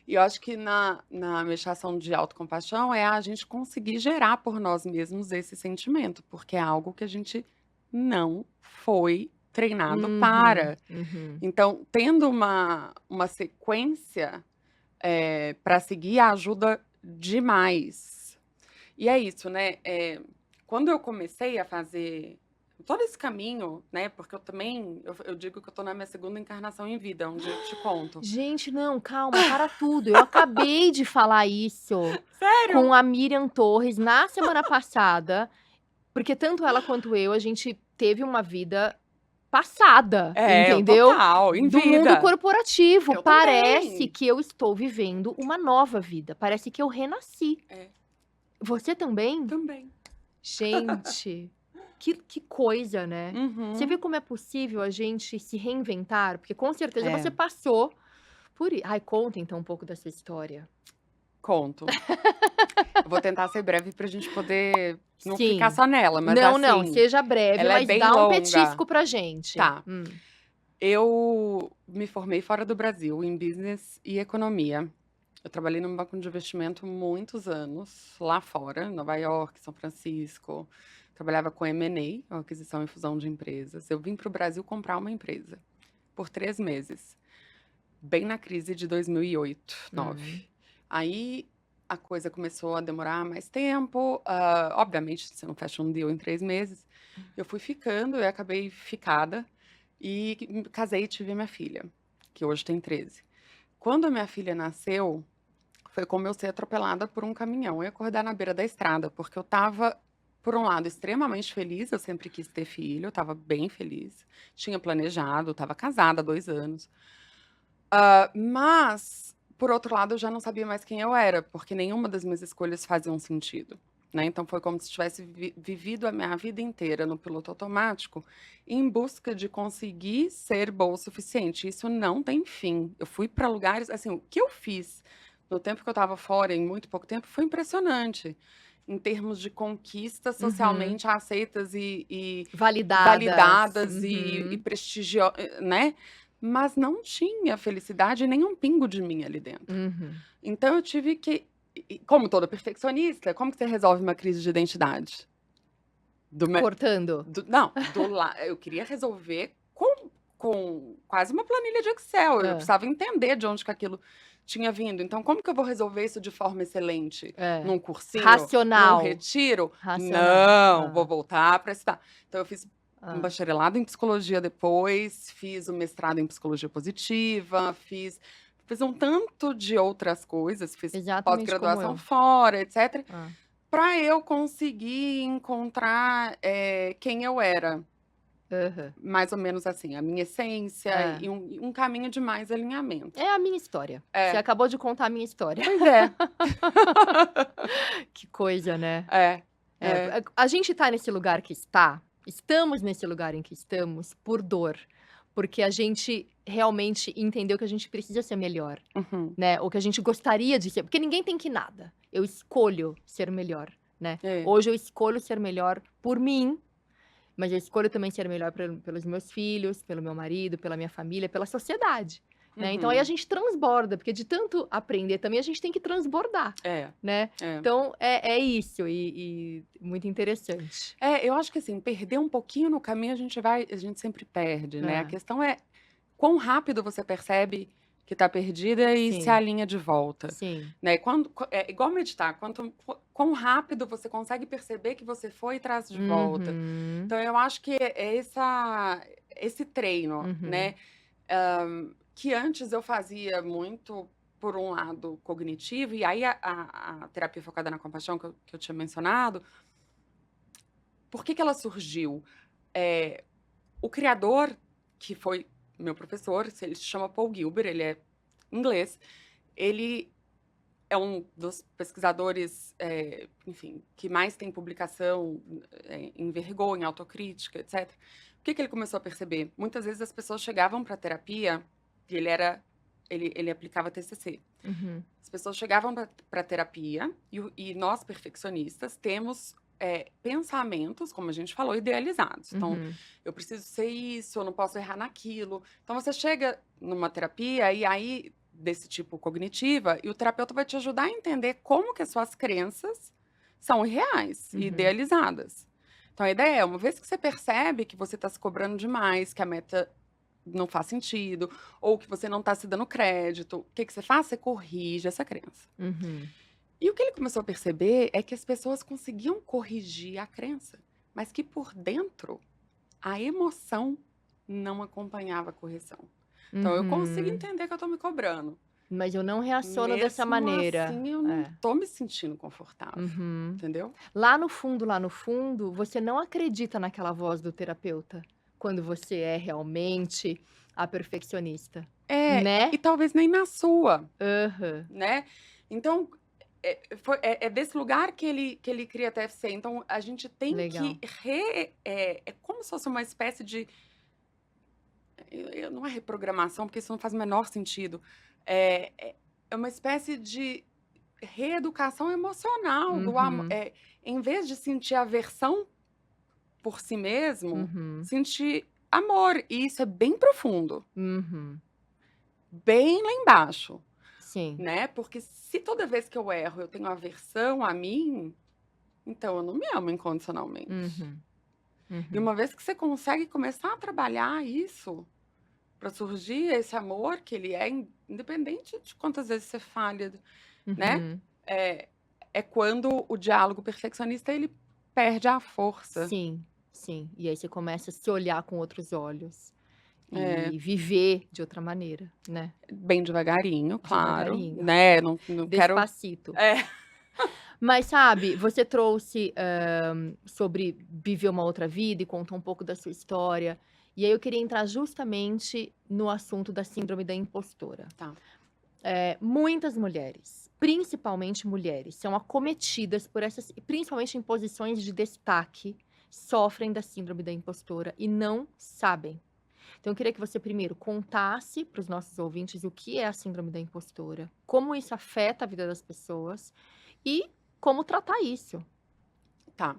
E eu acho que na meditação de autocompaixão é a gente conseguir gerar por nós mesmos esse sentimento, porque é algo que a gente não foi treinado para. Então, tendo uma sequência para seguir ajuda demais. E é isso, né? Quando eu comecei a fazer todo esse caminho, né? Porque eu também, eu digo que eu tô na minha segunda encarnação em vida, um dia eu te conto. Gente, não, calma, para tudo. Eu acabei de falar isso Sério? com a Miriam Torres na semana passada, porque tanto ela quanto eu, a gente teve uma vida passada, É, entendeu? total, em Do mundo vida. corporativo. Eu Parece também. que eu estou vivendo uma nova vida. Parece que eu renasci. É, Você também? também. Gente, que coisa, né? Você vê Uhum. como é possível a gente se reinventar? Porque com certeza É, você passou por isso. Ai, conta então um pouco da sua história. conto. Eu vou tentar ser breve pra gente poder não ficar Sim. só nela, mas Não, não, assim, seja breve, ela é mas bem dá um longa. petisco pra gente. Tá. Eu me formei fora do Brasil em business e economia. Eu trabalhei num banco de investimento muitos anos, lá fora, Nova York, São Francisco. Trabalhava com M&A, aquisição e fusão de empresas. Eu vim para o Brasil comprar uma empresa por 3 meses, bem na crise de 2008, 2009. Aí a coisa começou a demorar mais tempo. Obviamente, você não fecha um deal em 3 meses. Eu fui ficando e acabei ficada. E me casei e tive minha filha, que hoje tem 13. Quando a minha filha nasceu, foi como eu ser atropelada por um caminhão e acordar na beira da estrada, porque eu estava, por um lado, extremamente feliz, eu sempre quis ter filho, eu estava bem feliz, tinha planejado, estava casada há 2 anos. Mas, por outro lado, eu já não sabia mais quem eu era, porque nenhuma das minhas escolhas fazia um sentido. Né? Então, foi como se tivesse vivido a minha vida inteira no piloto automático, em busca de conseguir ser boa o suficiente. Isso não tem fim. Eu fui para lugares, assim, o que eu fiz no tempo que eu estava fora, em muito pouco tempo, foi impressionante. Em termos de conquistas Uhum. socialmente aceitas e Validadas. validadas e Uhum. prestigiosas, né? Mas não tinha felicidade nem um pingo de mim ali dentro. Uhum. Então eu tive que, como toda perfeccionista, como que você resolve uma crise de identidade? Cortando. Não, eu queria resolver com quase uma planilha de Excel. Eu É. precisava entender de onde que aquilo tinha vindo. Então, como que eu vou resolver isso de forma excelente? É. Num cursinho? Num Racional. retiro? Racional. Não, vou Ah, voltar para estudar. Então, eu fiz um ah. bacharelado em psicologia depois, fiz o mestrado em psicologia positiva, fiz um tanto de outras coisas, fiz Exatamente como pós-graduação eu. fora, etc., Ah. para eu conseguir encontrar quem eu era. Aham. Mais ou menos assim, a minha essência É. e um caminho de mais alinhamento. É a minha história. Você É, acabou de contar a minha história. pois é. Que coisa, né? É, É, é. a gente tá nesse lugar que está, estamos nesse lugar em que estamos por dor, porque a gente realmente entendeu que a gente precisa ser melhor, Uhum. né? Ou que a gente gostaria de ser, porque ninguém tem que nada. Eu escolho ser melhor, né? É. Hoje eu escolho ser melhor por mim, mas eu escolho também ser melhor pelos meus filhos, pelo meu marido, pela minha família, pela sociedade, né? Então aí a Uhum. gente transborda, porque de tanto aprender também a gente tem que transbordar, É, né? é. Então é isso, e muito interessante. Eu acho que assim, perder um pouquinho no caminho a gente sempre perde, né? A É, questão é quão rápido você percebe que tá perdida e se sim, alinha de volta, sim. né? É igual meditar, quão rápido você consegue perceber que você foi e traz de volta. Uhum, Então eu acho que é esse treino, uhum, né? Que antes eu fazia muito por um lado cognitivo, e aí a terapia focada na compaixão que eu tinha mencionado, por que ela surgiu? O criador, que foi meu professor, ele se chama Paul Gilbert, ele é inglês, ele é um dos pesquisadores, enfim, que mais tem publicação em vergonha, em autocrítica, etc. O que ele começou a perceber? Muitas vezes as pessoas chegavam para terapia e ele aplicava TCC. uhum, As pessoas chegavam para terapia e nós, perfeccionistas, temos pensamentos, como a gente falou, idealizados. Então, uhum, eu preciso ser isso, eu não posso errar naquilo. Então, você chega numa terapia e aí, desse tipo cognitiva, e o terapeuta vai te ajudar a entender como que as suas crenças são irreais e uhum, idealizadas. Então, a ideia é, uma vez que você percebe que você está se cobrando demais, que a meta não faz sentido, ou que você não está se dando crédito, o que que você faz? Você corrige essa crença. uhum, E o que ele começou a perceber é que as pessoas conseguiam corrigir a crença, mas que por dentro a emoção não acompanhava a correção. Então eu consigo Uhum. entender que eu tô me cobrando. Mas eu não reaciono dessa Mesmo maneira. assim, eu não É. tô me sentindo confortável, Uhum. entendeu? Lá no fundo, você não acredita naquela voz do terapeuta, quando você é realmente a perfeccionista, É, né? e talvez nem na sua, Aham. né? Então, é desse lugar que ele cria a TFC. Então, a gente tem que Legal. é como se fosse uma espécie de não é reprogramação, porque isso não faz o menor sentido. É uma espécie de reeducação emocional do amor. Uhum. Em vez de sentir aversão por si mesmo, Uhum. sentir amor. E isso é bem profundo, Uhum. bem lá embaixo, Sim. né? Porque se toda vez que eu erro eu tenho aversão a mim, então eu não me amo incondicionalmente. Uhum. E Uhum. uma vez que você consegue começar a trabalhar isso, para surgir esse amor que ele é independente de quantas vezes você falha, né, Uhum. é é quando o diálogo perfeccionista ele perde a força. Sim, sim. E aí você começa a se olhar com outros olhos É, e viver de outra maneira, né, bem devagarinho, claro, devagarinho, né, não quero despacito. é, Mas sabe, você trouxe, sobre viver uma outra vida e contou um pouco da sua história, e aí eu queria entrar justamente no assunto da síndrome da impostora. tá, Muitas mulheres, principalmente mulheres, são acometidas por essas principalmente em posições de destaque, sofrem da síndrome da impostora e não sabem. Então eu queria que você primeiro contasse para os nossos ouvintes o que é a síndrome da impostora, como isso afeta a vida das pessoas e como tratar isso. tá.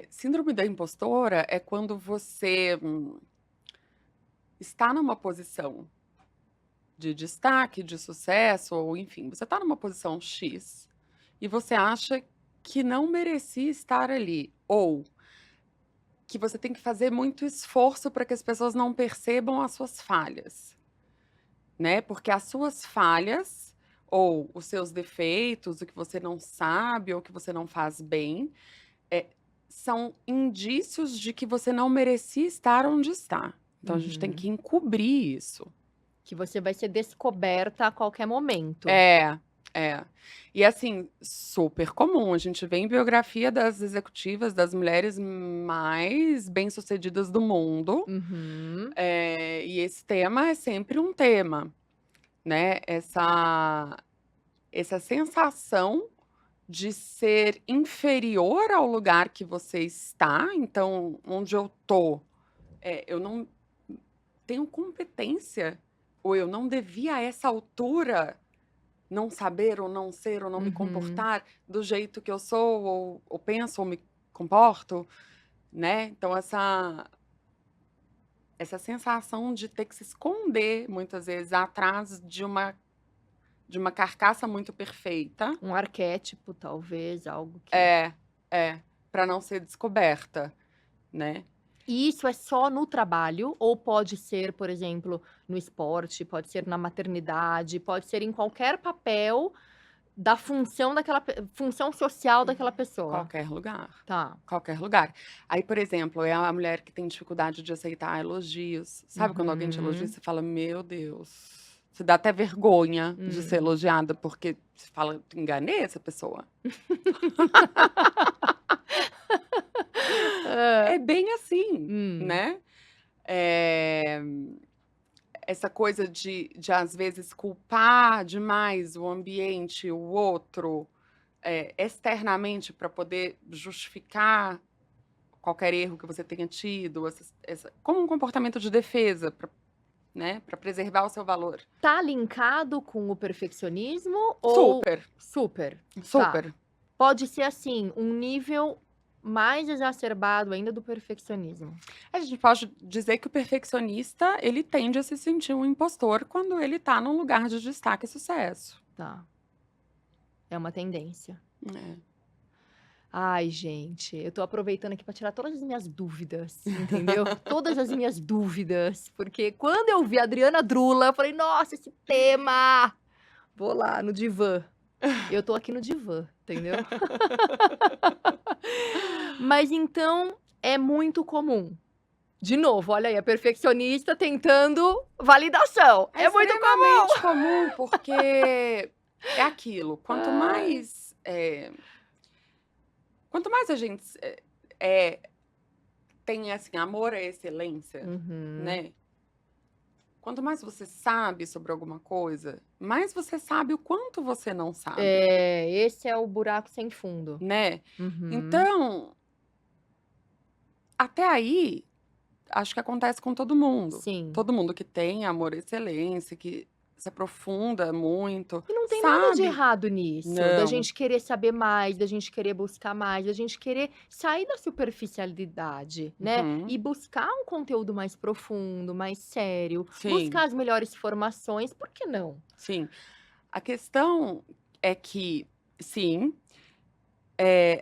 Síndrome da impostora é quando você, está numa posição de destaque, de sucesso ou enfim, você está numa posição X, e você acha que não merecia estar ali, ou que você tem que fazer muito esforço para que as pessoas não percebam as suas falhas, né, porque as suas falhas, ou os seus defeitos, o que você não sabe ou que você não faz bem, eh, são indícios de que você não merecia estar onde está. Então a gente tem Uhum. que encobrir isso. Que você vai ser descoberta a qualquer momento. É, é. E assim, super comum, a gente vê em biografia das executivas, das mulheres mais bem-sucedidas do mundo, Uhum. e esse tema é sempre um tema, né, essa sensação de ser inferior ao lugar que você está, então onde eu tô, eu não tenho competência, ou eu não devia a essa altura não saber ou não ser ou não me Uhum. comportar do jeito que eu sou ou penso ou me comporto, né. Então essa sensação de ter que se esconder muitas vezes atrás de uma carcaça muito perfeita. Um arquétipo, talvez, algo que É, é, pra não ser descoberta, né. e isso é só no trabalho ou pode ser, por exemplo, no esporte, pode ser na maternidade, pode ser em qualquer papel da função daquela função social daquela pessoa? Qualquer lugar, Tá. qualquer lugar. Aí, por exemplo, é a mulher que tem dificuldade de aceitar elogios. Sabe quando alguém te elogia, Uhum. você fala: "Meu Deus", você dá até vergonha de ser Hum. elogiada, porque você fala: "Enganei essa pessoa". Hã. É bem assim, Hum. né. Eh, essa coisa de às vezes culpar demais o ambiente, o outro, externamente para poder justificar qualquer erro que você tenha tido, como um comportamento de defesa pra, né, para preservar o seu valor. Tá linkado com o perfeccionismo ou Super, super? Tá. super. Pode ser, assim, um nível mais exacerbado ainda do perfeccionismo. A gente pode dizer que o perfeccionista, ele tende a se sentir um impostor quando ele tá num lugar de destaque e sucesso. Tá, é uma tendência. É. Ai, gente, eu tô aproveitando aqui pra tirar todas as minhas dúvidas, entendeu? Todas as minhas dúvidas, porque quando eu vi a Adriana Drula, eu falei: "Nossa, esse tema! Vou lá no divã". Eu tô aqui no divã, entendeu? Mas então é muito comum. De novo, olha aí, a perfeccionista tentando validação. É muito comum. extremamente comum, porque é aquilo, Ai. quanto mais a gente é tem, assim, amor à excelência, Uhum. né, quanto mais você sabe sobre alguma coisa, mais você sabe o quanto você não sabe, É, esse é o buraco sem fundo. né. Uhum. Então, até aí, acho que acontece com todo mundo. Sim. Todo mundo que tem amor à excelência, que se aprofunda muito, E não tem nada de sabe. errado nisso, da Não. gente querer saber mais, da gente querer buscar mais, da gente querer sair da superficialidade, né, Uhum. e buscar um conteúdo mais profundo, mais sério, Sim, buscar as melhores formações, por que não? sim. A questão é que sim,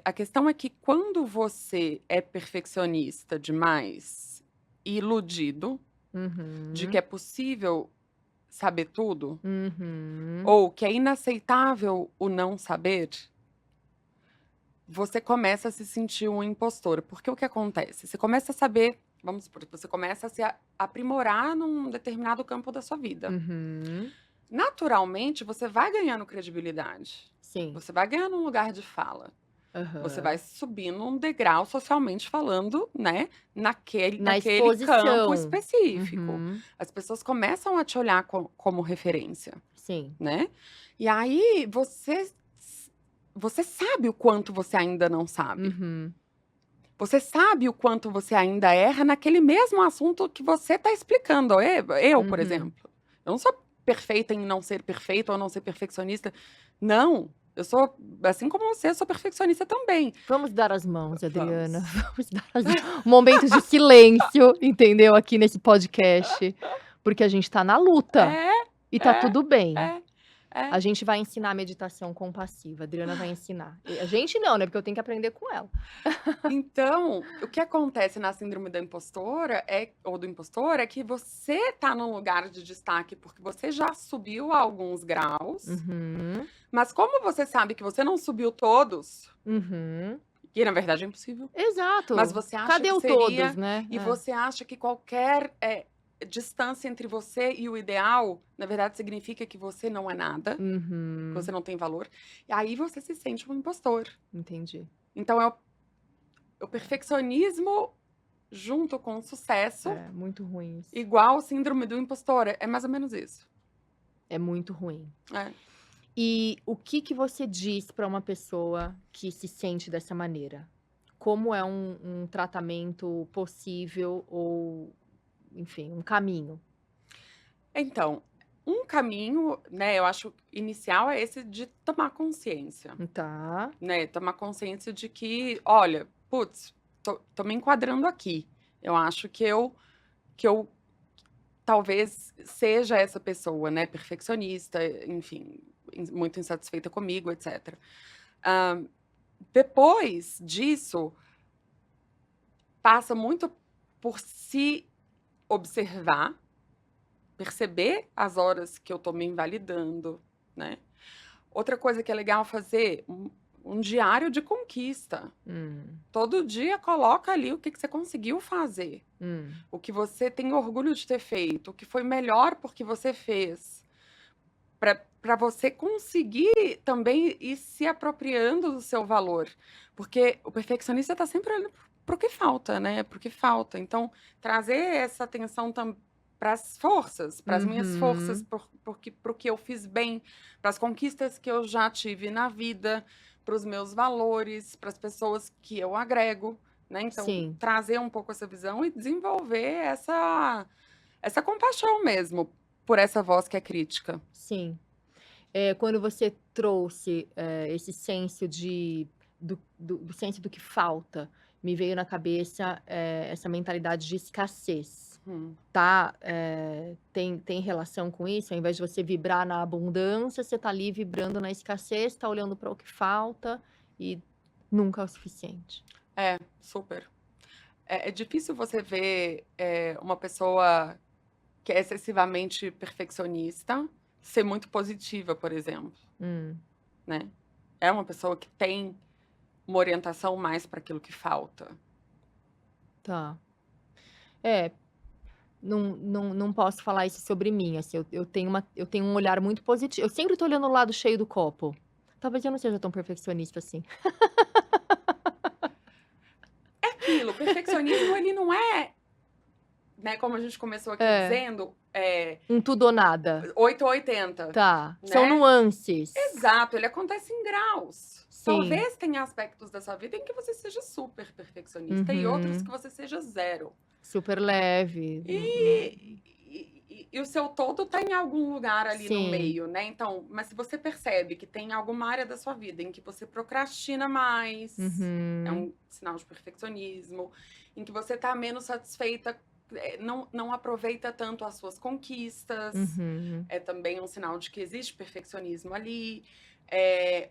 a questão é que quando você é perfeccionista demais e iludido de que Uhum, é possível saber tudo, uhum, ou que é inaceitável o não saber, você começa a se sentir um impostor. Porque o que acontece? Você começa a saber, vamos supor, você começa a se aprimorar num determinado campo da sua vida. uhum. Naturalmente, você vai ganhando credibilidade. Sim, Você vai ganhando um lugar de fala. Você vai aham. subindo um degrau socialmente falando, né, naquele Na naquele campo exposição. específico. Uhum, As pessoas começam a te olhar como referência, sim. né. E aí você sabe o quanto você ainda não sabe. Uhum, Você sabe o quanto você ainda erra naquele mesmo assunto que você está explicando. Eu, por uhum. exemplo, eu não sou perfeita em não ser perfeita ou não ser perfeccionista. Não, eu sou, assim como você, eu sou perfeccionista também. Vamos dar as mãos, Adriana. Vamos. Vamos dar as momentos de silêncio, entendeu, aqui nesse podcast, porque a gente tá na luta É, e tá é, tudo bem. é, é. A gente vai ensinar meditação compassiva, a Adriana vai ensinar. A gente não, né, porque eu tenho que aprender com ela. Então, o que acontece na síndrome da impostora ou do impostor é que você tá num lugar de destaque porque você já subiu alguns graus, Uhum, mas como você sabe que você não subiu todos, uhum. que na verdade é impossível, mas Exato. você acha Cadê que o todos, seria, né? e É. você acha que qualquer distância entre você e o ideal, na verdade significa que você não é nada, que você Uhum, não tem valor, e aí você se sente um impostor. entendi. Então é o perfeccionismo junto com o sucesso, É, muito ruim isso. igual síndrome do impostor, é mais ou menos isso. É muito ruim. É. E o que que você diz para uma pessoa que se sente dessa maneira? Como é um tratamento possível ou, enfim, um caminho? Então, um caminho, né, eu acho inicial é esse de tomar consciência, Tá. né, tomar consciência de que: "Olha, putz, tô me enquadrando aqui. Eu acho que eu talvez seja essa pessoa, né, perfeccionista, enfim, muito insatisfeita comigo, etcétera". Hã, depois disso, passa muito por se observar, perceber as horas que eu tô me invalidando, né. Outra coisa que é legal fazer, um diário de conquista. Hum, Todo dia coloca ali o que que você conseguiu fazer, hum. o que você tem orgulho de ter feito, o que foi melhor porque você fez, para você conseguir também ir se apropriando do seu valor, porque o perfeccionista está sempre olhando para o que falta, né, para o que falta. Então, trazer essa atenção para as forças, para as minhas forças, Uhum. para o que eu fiz bem, para as conquistas que eu já tive na vida, para os meus valores, para as pessoas que eu agrego, né. Então, Sim, trazer um pouco essa visão e desenvolver essa compaixão mesmo por essa voz que é crítica. sim. Quando você trouxe, esse senso do senso do que falta, me veio na cabeça, essa mentalidade de escassez. Hum. Tá, tem relação com isso? Ao invés de você vibrar na abundância, você tá ali vibrando na escassez, tá olhando para o que falta e nunca é o suficiente. É, super. É difícil você ver, uma pessoa que é excessivamente perfeccionista ser muito positiva, por exemplo, Hum, né. É uma pessoa que tem uma orientação mais para aquilo que falta. tá. É, não posso falar isso sobre mim, assim, eu tenho um olhar muito positivo. Eu sempre tô olhando o lado cheio do copo. Talvez eu não seja tão perfeccionista assim. É aquilo, o perfeccionismo ele não é, né, como a gente começou aqui É, dizendo, um tudo ou nada. 8 ou 80, Tá, são né. nuances. Exato, ele acontece em graus. Sim. Talvez tenha aspectos da sua vida em que você seja super perfeccionista e outros que Uhum. você seja zero. Super leve. E o seu todo tá em algum lugar ali no Sim. meio, né, então mas se você percebe que tem alguma área da sua vida em que você procrastina mais, é Uhum. um sinal de perfeccionismo, em que você tá menos satisfeita, não aproveita tanto as suas conquistas, Uhum. é também um sinal de que existe perfeccionismo ali.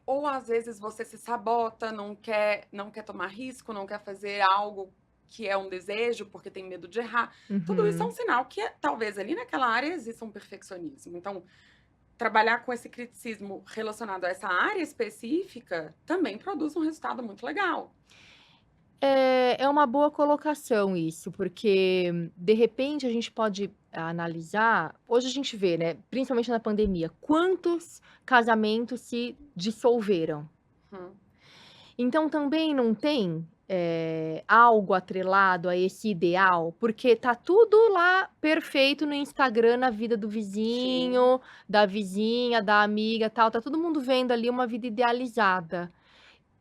Ou às vezes você se sabota, não quer tomar risco, não quer fazer algo que é um desejo, porque tem medo de errar. Tudo isso é um Uhum. sinal que talvez ali naquela área exista um perfeccionismo. Então, trabalhar com esse criticismo relacionado a essa área específica também produz um resultado muito legal. É uma boa colocação isso, porque de repente a gente pode analisar. Hoje a gente vê, né, principalmente na pandemia, quantos casamentos se dissolveram. Uhum. Então também não tem, algo atrelado a esse ideal, porque tá tudo lá perfeito no Instagram, na vida do Sim. vizinho, da vizinha, da amiga, tal, tá todo mundo vendo ali uma vida idealizada.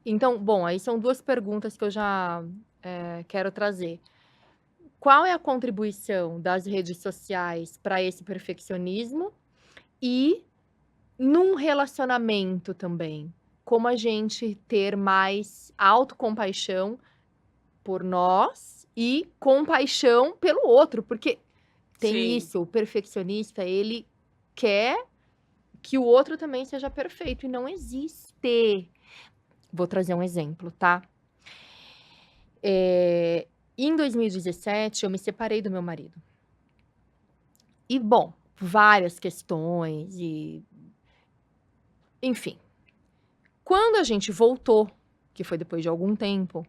Então, bom, aí são 2 perguntas que eu já, quero trazer. Qual é a contribuição das redes sociais para esse perfeccionismo? E num relacionamento também, como a gente ter mais autocompaixão por nós e compaixão pelo outro, porque tem Sim. isso, o perfeccionista, ele quer que o outro também seja perfeito e não existe. Vou trazer um exemplo, tá? Em 2017 eu me separei do meu marido. E bom, várias questões e enfim. Quando a gente voltou, que foi depois de algum tempo,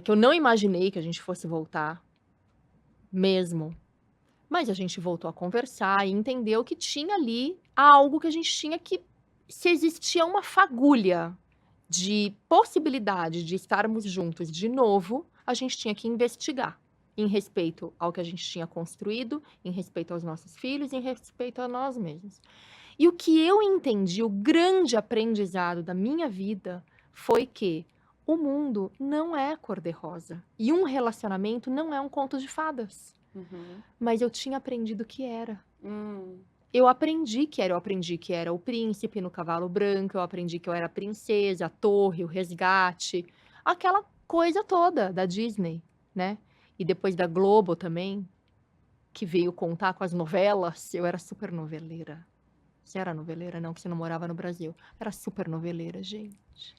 que eu não imaginei que a gente fosse voltar mesmo, mas a gente voltou a conversar e entendeu que tinha ali algo que a gente tinha que, se existia uma fagulha de possibilidade de estarmos juntos de novo, a gente tinha que investigar, em respeito ao que a gente tinha construído, em respeito aos nossos filhos, em respeito a nós mesmos. E o que eu entendi, o grande aprendizado da minha vida, foi que o mundo não é cor-de-rosa e um relacionamento não é um conto de fadas. Uhum. Mas eu tinha aprendido que era. Hum. Eu aprendi que era, eu aprendi que era o príncipe no cavalo branco, eu aprendi que eu era a princesa, a torre, o resgate, aquela coisa toda da Disney, né? E depois da Globo também, que veio contar com as novelas, eu era super noveleira. Você era noveleira? Não, que você não morava no Brasil. Era super noveleira, gente.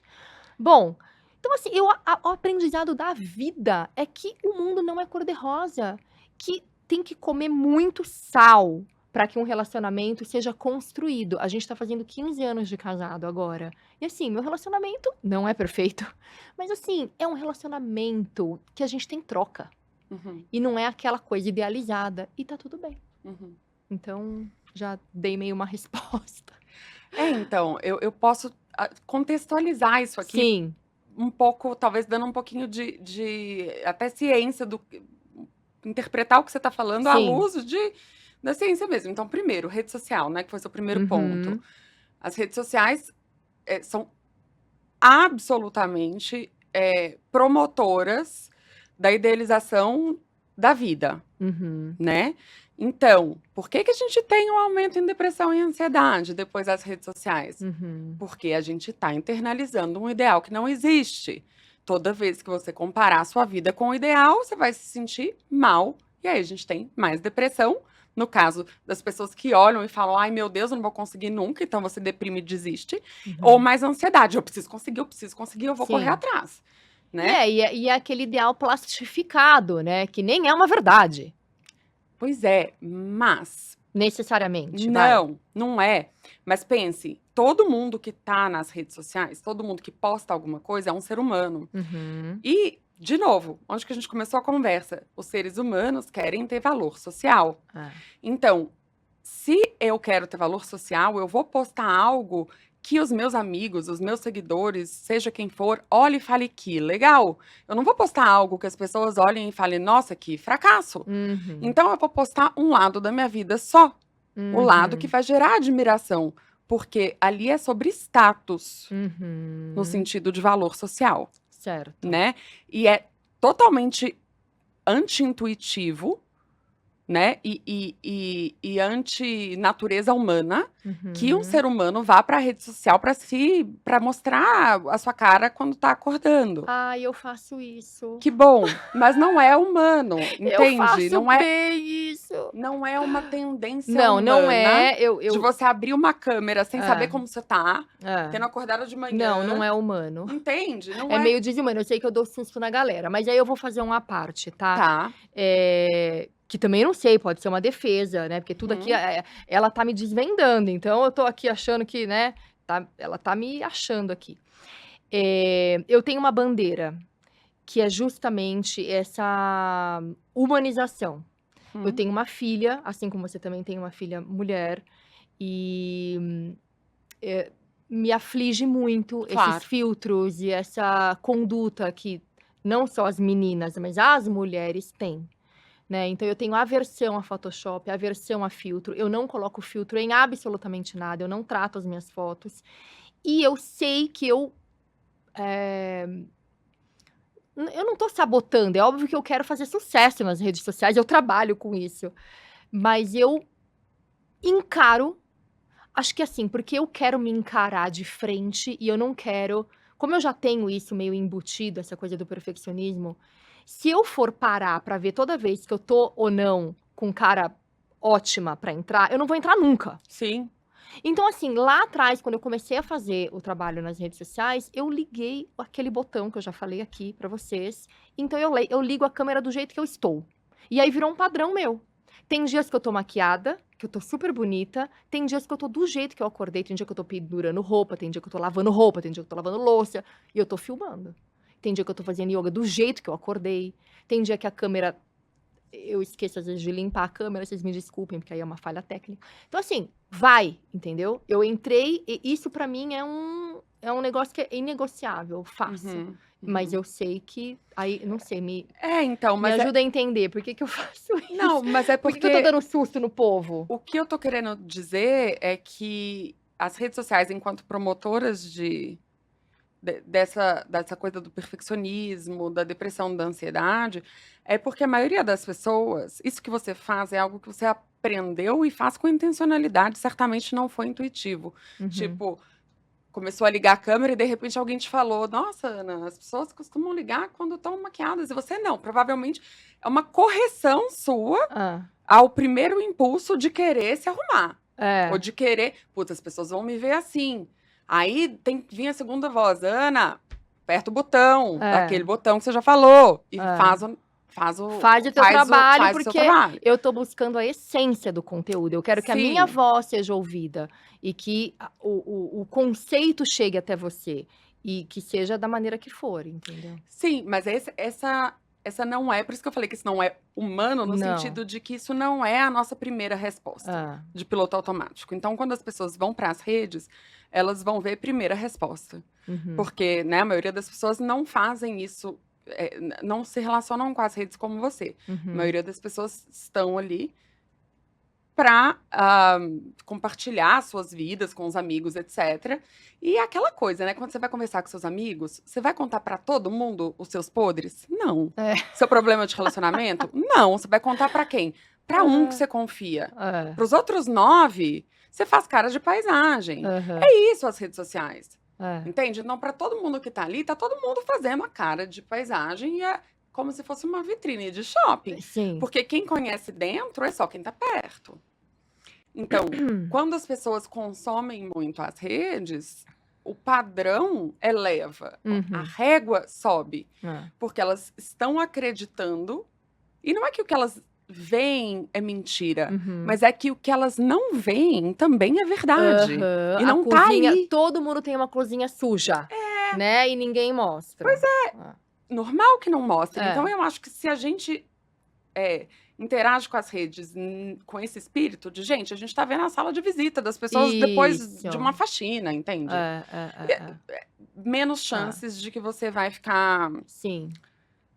Bom, então assim, o aprendizado da vida é que o mundo não é cor-de-rosa, que tem que comer muito sal para que um relacionamento seja construído. A gente tá fazendo 15 anos de casado agora. E assim, meu relacionamento não é perfeito, mas assim, é um relacionamento que a gente tem troca. Uhum. E não é aquela coisa idealizada. E tá tudo bem. Uhum. Então, já dei meio uma resposta. Então, eu posso contextualizar isso aqui Sim, um pouco, talvez dando um pouquinho de até ciência do interpretar o que você está falando à sim. luz da ciência mesmo. Então, primeiro, rede social, né, que foi seu primeiro ponto. Uhum. As redes sociais, são absolutamente, promotoras da idealização da vida, Uhum. né. Então, por que que a gente tem um aumento em depressão e ansiedade depois das redes sociais? Uhum. Porque a gente está internalizando um ideal que não existe. Toda vez que você comparar a sua vida com o ideal, você vai se sentir mal, e aí a gente tem mais depressão. No caso das pessoas que olham e falam: "Ai, meu Deus, eu não vou conseguir nunca", então você deprime e desiste. Ou Uhum. mais ansiedade: eu preciso conseguir, eu vou correr Sim. atrás", né. E é aquele ideal plastificado, né, que nem é uma verdade, Pois é, mas necessariamente, vai. não, não é. Mas pense, todo mundo que tá nas redes sociais, todo mundo que posta alguma coisa é um ser humano. Uhum. E de novo, onde que a gente começou a conversa? Os seres humanos querem ter valor social. É. Então, se eu quero ter valor social, eu vou postar algo que os meus amigos, os meus seguidores, seja quem for, olhe e fale que legal. Eu não vou postar algo que as pessoas olhem e falem, nossa, que fracasso. Uhum. Então, eu vou postar um lado da minha vida só. O lado que Uhum. vai gerar admiração. Porque ali é sobre status, no Uhum. sentido de valor social, Certo. né? E é totalmente anti-intuitivo, né? E anti-natureza humana que um Uhum. ser humano vá para a rede social para mostrar a sua cara quando tá acordando. Ai, eu faço isso. Que bom, mas não é humano, Eu entende? faço bem isso. Não é uma tendência Não, não humana é. Eu, de eu... você abrir uma câmera sem saber É, como você tá, é. tendo acordado de Não, manhã. não é humano. Entende? Não É é. meio desumano. Eu sei que eu dou susto na galera, mas aí eu vou fazer uma parte, tá? Tá. Que também não sei, pode ser uma defesa, né? Porque tudo aqui, ela tá me desvendando. Então eu tô aqui achando que, né? Ela tá me achando aqui. Eu tenho uma bandeira que é justamente essa humanização. Eu tenho uma filha, assim como você também tem uma filha mulher, e me aflige muito Claro. esses filtros e essa conduta que não só as meninas, mas as mulheres têm. Né? Então, eu tenho aversão a Photoshop, aversão a filtro. Eu não coloco filtro em absolutamente nada. Eu não trato as minhas fotos. E eu sei que eu não tô sabotando. É óbvio que eu quero fazer sucesso nas redes sociais. Eu trabalho com isso. Mas eu encaro. Acho que assim, porque eu quero me encarar de frente e eu não quero. Como eu já tenho isso meio embutido, essa coisa do perfeccionismo, se eu for parar pra ver toda vez que eu tô ou não com cara ótima pra entrar, eu não vou entrar nunca. Sim. Então, assim, lá atrás, quando eu comecei a fazer o trabalho nas redes sociais, eu liguei aquele botão que eu já falei aqui pra vocês. Então, eu ligo a câmera do jeito que eu estou. E aí virou um padrão meu. Tem dias que eu tô maquiada, que eu tô super bonita. Tem dias que eu tô do jeito que eu acordei. Tem dia que eu tô pendurando roupa. Tem dia que eu tô lavando roupa. Tem dia que eu tô lavando louça. E eu tô filmando. Tem dia que eu tô fazendo yoga do jeito que eu acordei. Tem dia que a câmera... Eu esqueço, às vezes, de limpar a câmera. Vocês me desculpem, porque aí é uma falha técnica. Então, assim, vai, entendeu? Eu entrei... E isso, pra mim, é um negócio que é inegociável. Eu faço. Mas eu sei que... Aí, não sei, então, me mas ajuda a entender por que eu faço isso. Não, mas é Por que eu tô porque dando susto no povo? o que eu tô querendo dizer é que as redes sociais, enquanto promotoras dessa coisa do perfeccionismo, da depressão, da ansiedade, é porque a maioria das pessoas, isso que você faz é algo que você aprendeu e faz com intencionalidade, certamente não foi intuitivo. Tipo, começou a ligar a câmera e de repente alguém te falou: Nossa, Ana, as pessoas costumam ligar quando estão maquiadas e você não. Provavelmente é uma correção sua ao primeiro impulso de querer se arrumar. Ou de querer, putz, as pessoas vão me ver assim. Aí tem que vir a segunda voz: Ana, aperta o botão, aquele botão que você já falou, e faz o teu trabalho, faz o seu porque trabalho. eu tô buscando a essência do conteúdo. Eu quero que a minha voz seja ouvida e que o conceito chegue até você e que seja da maneira que for, entendeu? Sim, mas essa não é, por isso que eu falei que isso não é humano, no Não. sentido de que isso não é a nossa primeira resposta de piloto automático. Então, quando as pessoas vão para as redes, elas vão ver primeira resposta. Porque, né, a maioria das pessoas não fazem isso, não se relacionam com as redes como você. A maioria das pessoas estão ali para compartilhar suas vidas com os amigos, etc. E é aquela coisa, né? Quando você vai conversar com seus amigos, você vai contar para todo mundo os seus podres? Não. Seu problema de relacionamento? Não. Você vai contar para quem? Para um que você confia. Para os outros 9, você faz cara de paisagem. É isso as redes sociais. Entende? Não, para todo mundo que tá ali, tá todo mundo fazendo a cara de paisagem e é como se fosse uma vitrine de shopping. Sim. Porque quem conhece dentro é só quem tá perto. Então, quando as pessoas consomem muito as redes, o padrão eleva, a régua sobe. Porque elas estão acreditando, e não é que o que elas veem é mentira, mas é que o que elas não veem também é verdade. E não tá ali. Todo mundo tem uma cozinha suja, né? E ninguém mostra. Pois é. normal que não mostre. É. Então, eu acho que se a gente interage com as redes com esse espírito de, gente, a gente tá vendo a sala de visita das pessoas depois Isso. de uma faxina, entende? É. Menos chances de que você vai ficar Sim.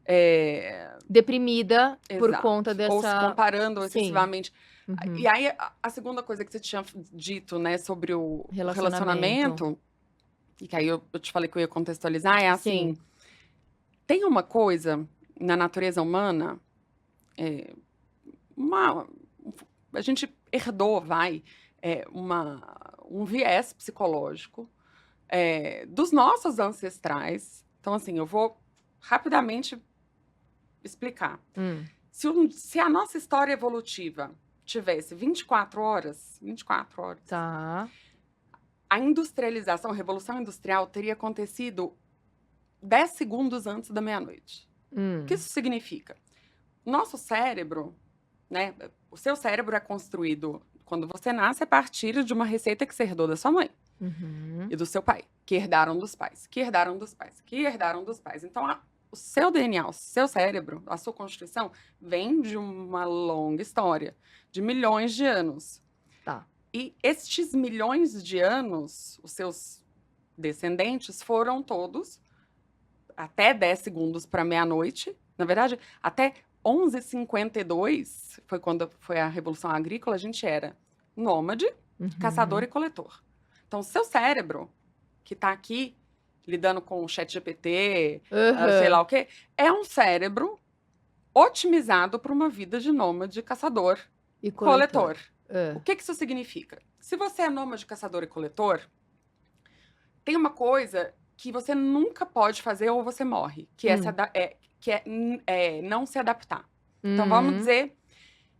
é, Deprimida por exato, conta ou se dessa... comparando Sim. excessivamente. Uhum. E aí, a segunda coisa que você tinha dito, né, sobre o relacionamento, e que aí eu te falei que eu ia contextualizar, é assim, Sim. tem uma coisa na natureza humana, a gente herdou, um viés psicológico dos nossos ancestrais. Então, assim, eu vou rapidamente explicar. Se a nossa história evolutiva tivesse 24 horas, Tá. a industrialização, a revolução industrial teria acontecido 10 segundos antes da meia-noite. O que isso significa? Nosso cérebro, né? O seu cérebro é construído quando você nasce a partir de uma receita que você herdou da sua mãe e do seu pai, que herdaram dos pais, que herdaram dos pais, que herdaram dos pais. Então, o seu DNA, o seu cérebro, a sua constituição, vem de uma longa história, de milhões de anos. Tá. E estes milhões de anos, os seus descendentes foram todos até 10 segundos para meia-noite. Na verdade, até 11h52, foi quando foi a Revolução Agrícola, a gente era nômade, caçador e coletor. Então, o seu cérebro, que está aqui lidando com o ChatGPT, sei lá o quê, é um cérebro otimizado para uma vida de nômade, caçador e coletor. O que isso significa? Se você é nômade, caçador e coletor, tem uma coisa que você nunca pode fazer ou você morre, que é não se adaptar. Então, vamos dizer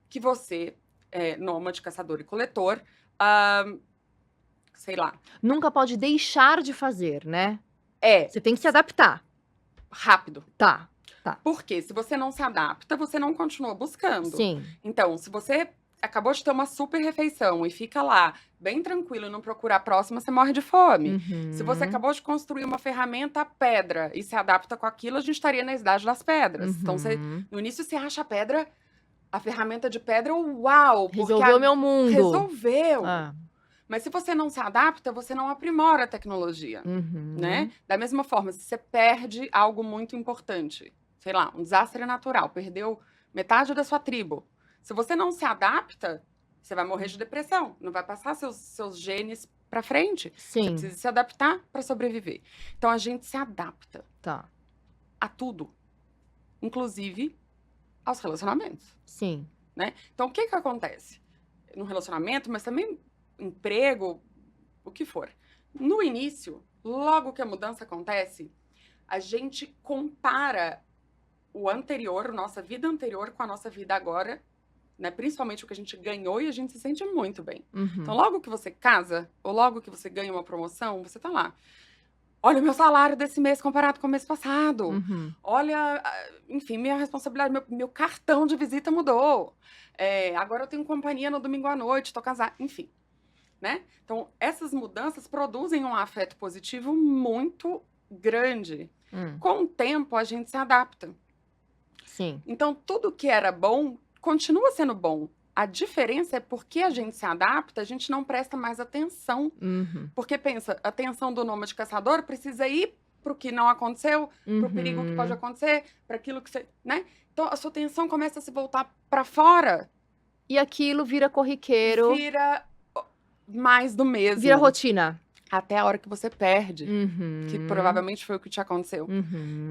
que você é nômade, caçador e coletor, sei lá. Nunca pode deixar de fazer, né? Você tem que se adaptar. Rápido. Tá. Porque se você não se adapta, você não continua buscando. Sim. Então, se você acabou de ter uma super refeição e fica lá bem tranquilo e não procura a próxima, você morre de fome. Se você acabou de construir uma ferramenta pedra e se adapta com aquilo, a gente estaria na idade das pedras. Então, no início você acha a ferramenta de pedra, uau! Resolveu meu mundo. Resolveu! Mas se você não se adapta, você não aprimora a tecnologia, né? Da mesma forma, se você perde algo muito importante, sei lá, um desastre natural, perdeu metade da sua tribo. Se você não se adapta, você vai morrer de depressão, não vai passar seus genes para frente. Sim. Você precisa se adaptar para sobreviver. Então, a gente se adapta a tudo, inclusive aos relacionamentos. Sim. Né? Então, o que acontece? No relacionamento, mas também emprego, o que for. No início, logo que a mudança acontece, a gente compara o anterior, nossa vida anterior com a nossa vida agora, né? Principalmente o que a gente ganhou e a gente se sente muito bem. Então, logo que você casa, ou logo que você ganha uma promoção, você tá lá. Olha o meu salário desse mês comparado com o mês passado. Olha, enfim, minha responsabilidade, meu cartão de visita mudou. Agora eu tenho companhia no domingo à noite, tô casada, enfim. Né? Então, essas mudanças produzem um afeto positivo muito grande. Com o tempo, a gente se adapta. Sim. Então, tudo que era bom continua sendo bom. A diferença é porque a gente se adapta, a gente não presta mais atenção. Porque pensa, a atenção do nômade caçador precisa ir para o que não aconteceu, para o perigo que pode acontecer, para aquilo que você... Né? Então, a sua atenção começa a se voltar para fora. E aquilo vira corriqueiro. Vira mais do mesmo. Vira rotina. Até a hora que você perde. Que provavelmente foi o que te aconteceu.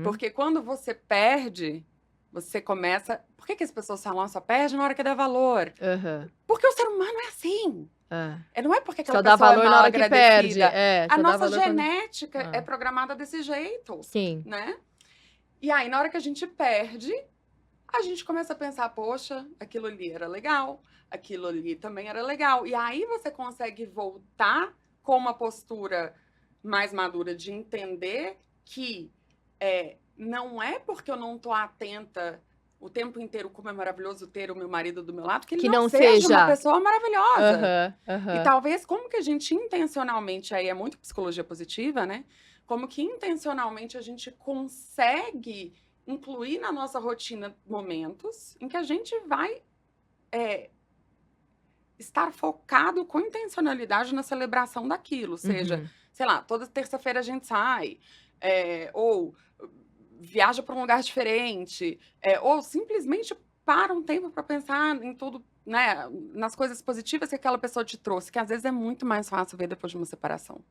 Porque quando você perde, você começa... Por que as pessoas falam, só perde na hora que dá valor? Porque o ser humano é assim. Não é porque aquela só dá pessoa valor é mal na hora que perde. a nossa genética é programada desse jeito. Sim. Né? E aí, na hora que a gente perde, a gente começa a pensar, poxa, aquilo ali era legal, aquilo ali também era legal. E aí você consegue voltar com uma postura mais madura de entender que não é porque eu não estou atenta o tempo inteiro como é maravilhoso ter o meu marido do meu lado, que ele não seja uma pessoa maravilhosa. E talvez, como que a gente intencionalmente, aí é muito psicologia positiva, né? como que intencionalmente a gente consegue incluir na nossa rotina momentos em que a gente vai estar focado com intencionalidade na celebração daquilo, seja, sei lá, toda terça-feira a gente sai, ou viaja para um lugar diferente, ou simplesmente para um tempo para pensar em tudo, né, nas coisas positivas que aquela pessoa te trouxe, que às vezes é muito mais fácil ver depois de uma separação.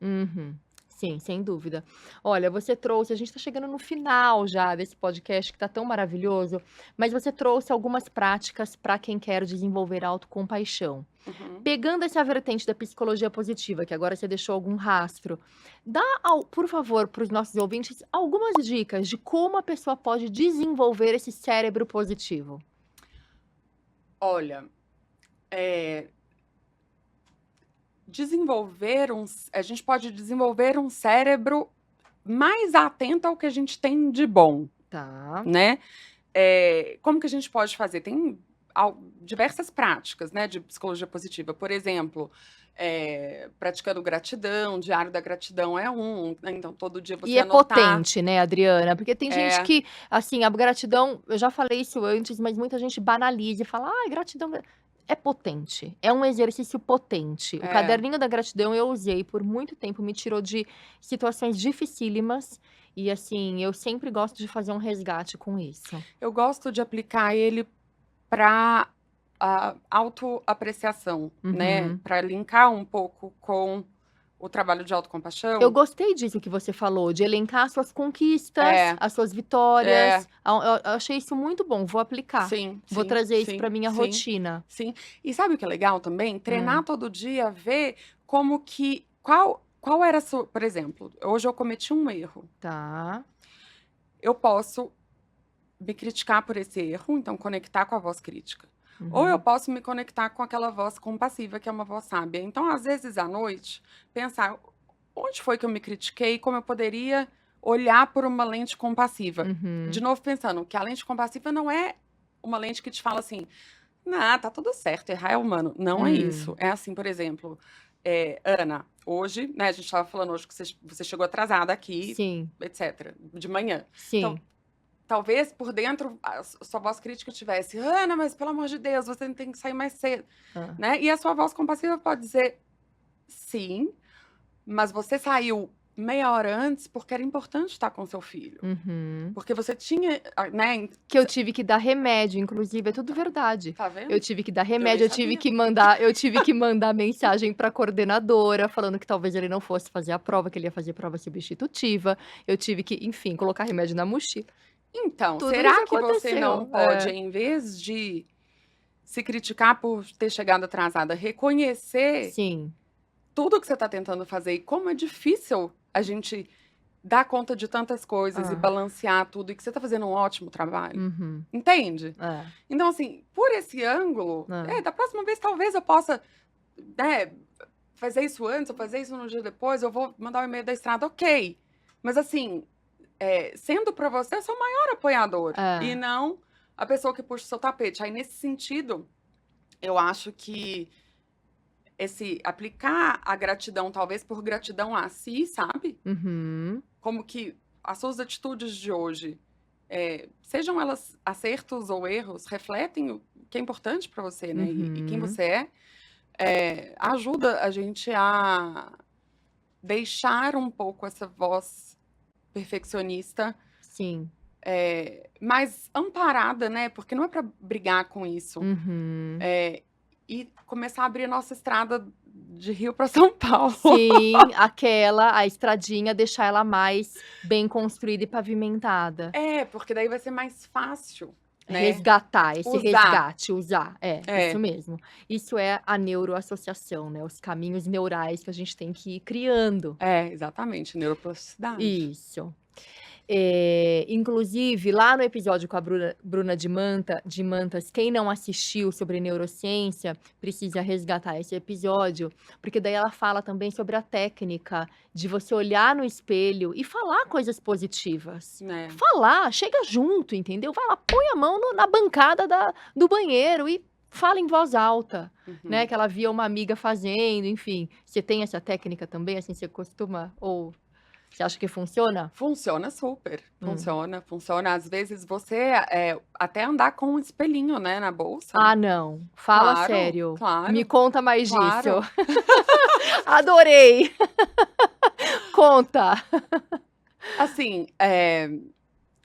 Sim, sem dúvida. Olha, você trouxe, a gente está chegando no final já desse podcast que está tão maravilhoso, mas você trouxe algumas práticas para quem quer desenvolver autocompaixão. Uhum. Pegando essa vertente da psicologia positiva, que agora você deixou algum rastro, dá, por favor, para os nossos ouvintes, algumas dicas de como a pessoa pode desenvolver esse cérebro positivo. Olha, a gente pode desenvolver um cérebro mais atento ao que a gente tem de bom, Tá. né? Como que a gente pode fazer? Tem diversas práticas, né, de psicologia positiva. Por exemplo, praticando gratidão, diário da gratidão é né? Então todo dia você E é anotar. potente, né, Adriana? Porque tem gente que, assim, a gratidão, eu já falei isso antes, mas muita gente banaliza e fala, gratidão é potente, é um exercício potente. O caderninho da gratidão eu usei por muito tempo, me tirou de situações dificílimas e, assim, eu sempre gosto de fazer um resgate com isso. Eu gosto de aplicar ele para autoapreciação, né? Para linkar um pouco com o trabalho de autocompaixão. Eu gostei disso que você falou, de elencar as suas conquistas, as suas vitórias. Eu achei isso muito bom, vou aplicar. Sim, Vou trazer isso para minha rotina. Sim. E sabe o que é legal também? Treinar todo dia, ver como que. Qual era a sua. Por exemplo, hoje eu cometi um erro. Tá. Eu posso me criticar por esse erro, então conectar com a voz crítica. Ou eu posso me conectar com aquela voz compassiva, que é uma voz sábia. Então, às vezes, à noite, pensar onde foi que eu me critiquei, como eu poderia olhar por uma lente compassiva. De novo, pensando que a lente compassiva não é uma lente que te fala assim, tá tudo certo, errar é humano. Não é isso. É assim, por exemplo, Ana, hoje, né, a gente estava falando hoje que você chegou atrasada aqui, Sim. etc., de manhã. Sim. Então, talvez por dentro a sua voz crítica tivesse, Ana, mas pelo amor de Deus, você tem que sair mais cedo, né? E a sua voz compassiva pode dizer, sim, mas você saiu meia hora antes porque era importante estar com seu filho. Porque você tinha, né? Que eu tive que dar remédio, inclusive, é tudo verdade. Tá vendo? Eu tive que dar remédio, eu tive que mandar mensagem para a coordenadora falando que talvez ele não fosse fazer a prova, que ele ia fazer prova substitutiva. Eu tive que, enfim, colocar remédio na mochila. Então, Tudo será isso que você não aconteceu, pode, em vez de se criticar por ter chegado atrasada, reconhecer Sim. tudo que você está tentando fazer e como é difícil a gente dar conta de tantas coisas e balancear tudo, e que você está fazendo um ótimo trabalho. Entende? Então, assim, por esse ângulo, da próxima vez talvez eu possa, né, fazer isso antes, ou fazer isso no dia depois, eu vou mandar o e-mail da estrada, ok. Mas, assim, sendo para você, eu sou o maior apoiador. E não a pessoa que puxa o seu tapete. Aí, nesse sentido, eu acho que aplicar a gratidão, talvez por gratidão a si, sabe? Como que as suas atitudes de hoje, sejam elas acertos ou erros, refletem o que é importante para você, né? E quem você ajuda a gente a deixar um pouco essa voz perfeccionista. Sim. Mais amparada, né? Porque não é para brigar com isso. E começar a abrir a nossa estrada de Rio para São Paulo. Sim, a estradinha, deixar ela mais bem construída e pavimentada. Porque daí vai ser mais fácil, né? Resgatar, esse resgate, usar. Isso mesmo. Isso é a neuroassociação, né? Os caminhos neurais que a gente tem que ir criando. Exatamente, neuroplasticidade. Isso. Inclusive, lá no episódio com a Bruna de Mantas, quem não assistiu sobre neurociência, precisa resgatar esse episódio, porque daí ela fala também sobre a técnica de você olhar no espelho e falar coisas positivas. Falar, chega junto, entendeu? Vai lá, põe a mão na bancada do banheiro e fala em voz alta, né? Que ela via uma amiga fazendo, enfim. Você tem essa técnica também, assim, você costuma, ou... Você acha que funciona? Funciona super, Hum. funciona. Às vezes você, até andar com um espelhinho, né, na bolsa. Ah, não. Fala Claro, sério. Me claro, conta mais disso. claro. Adorei. Conta. Assim,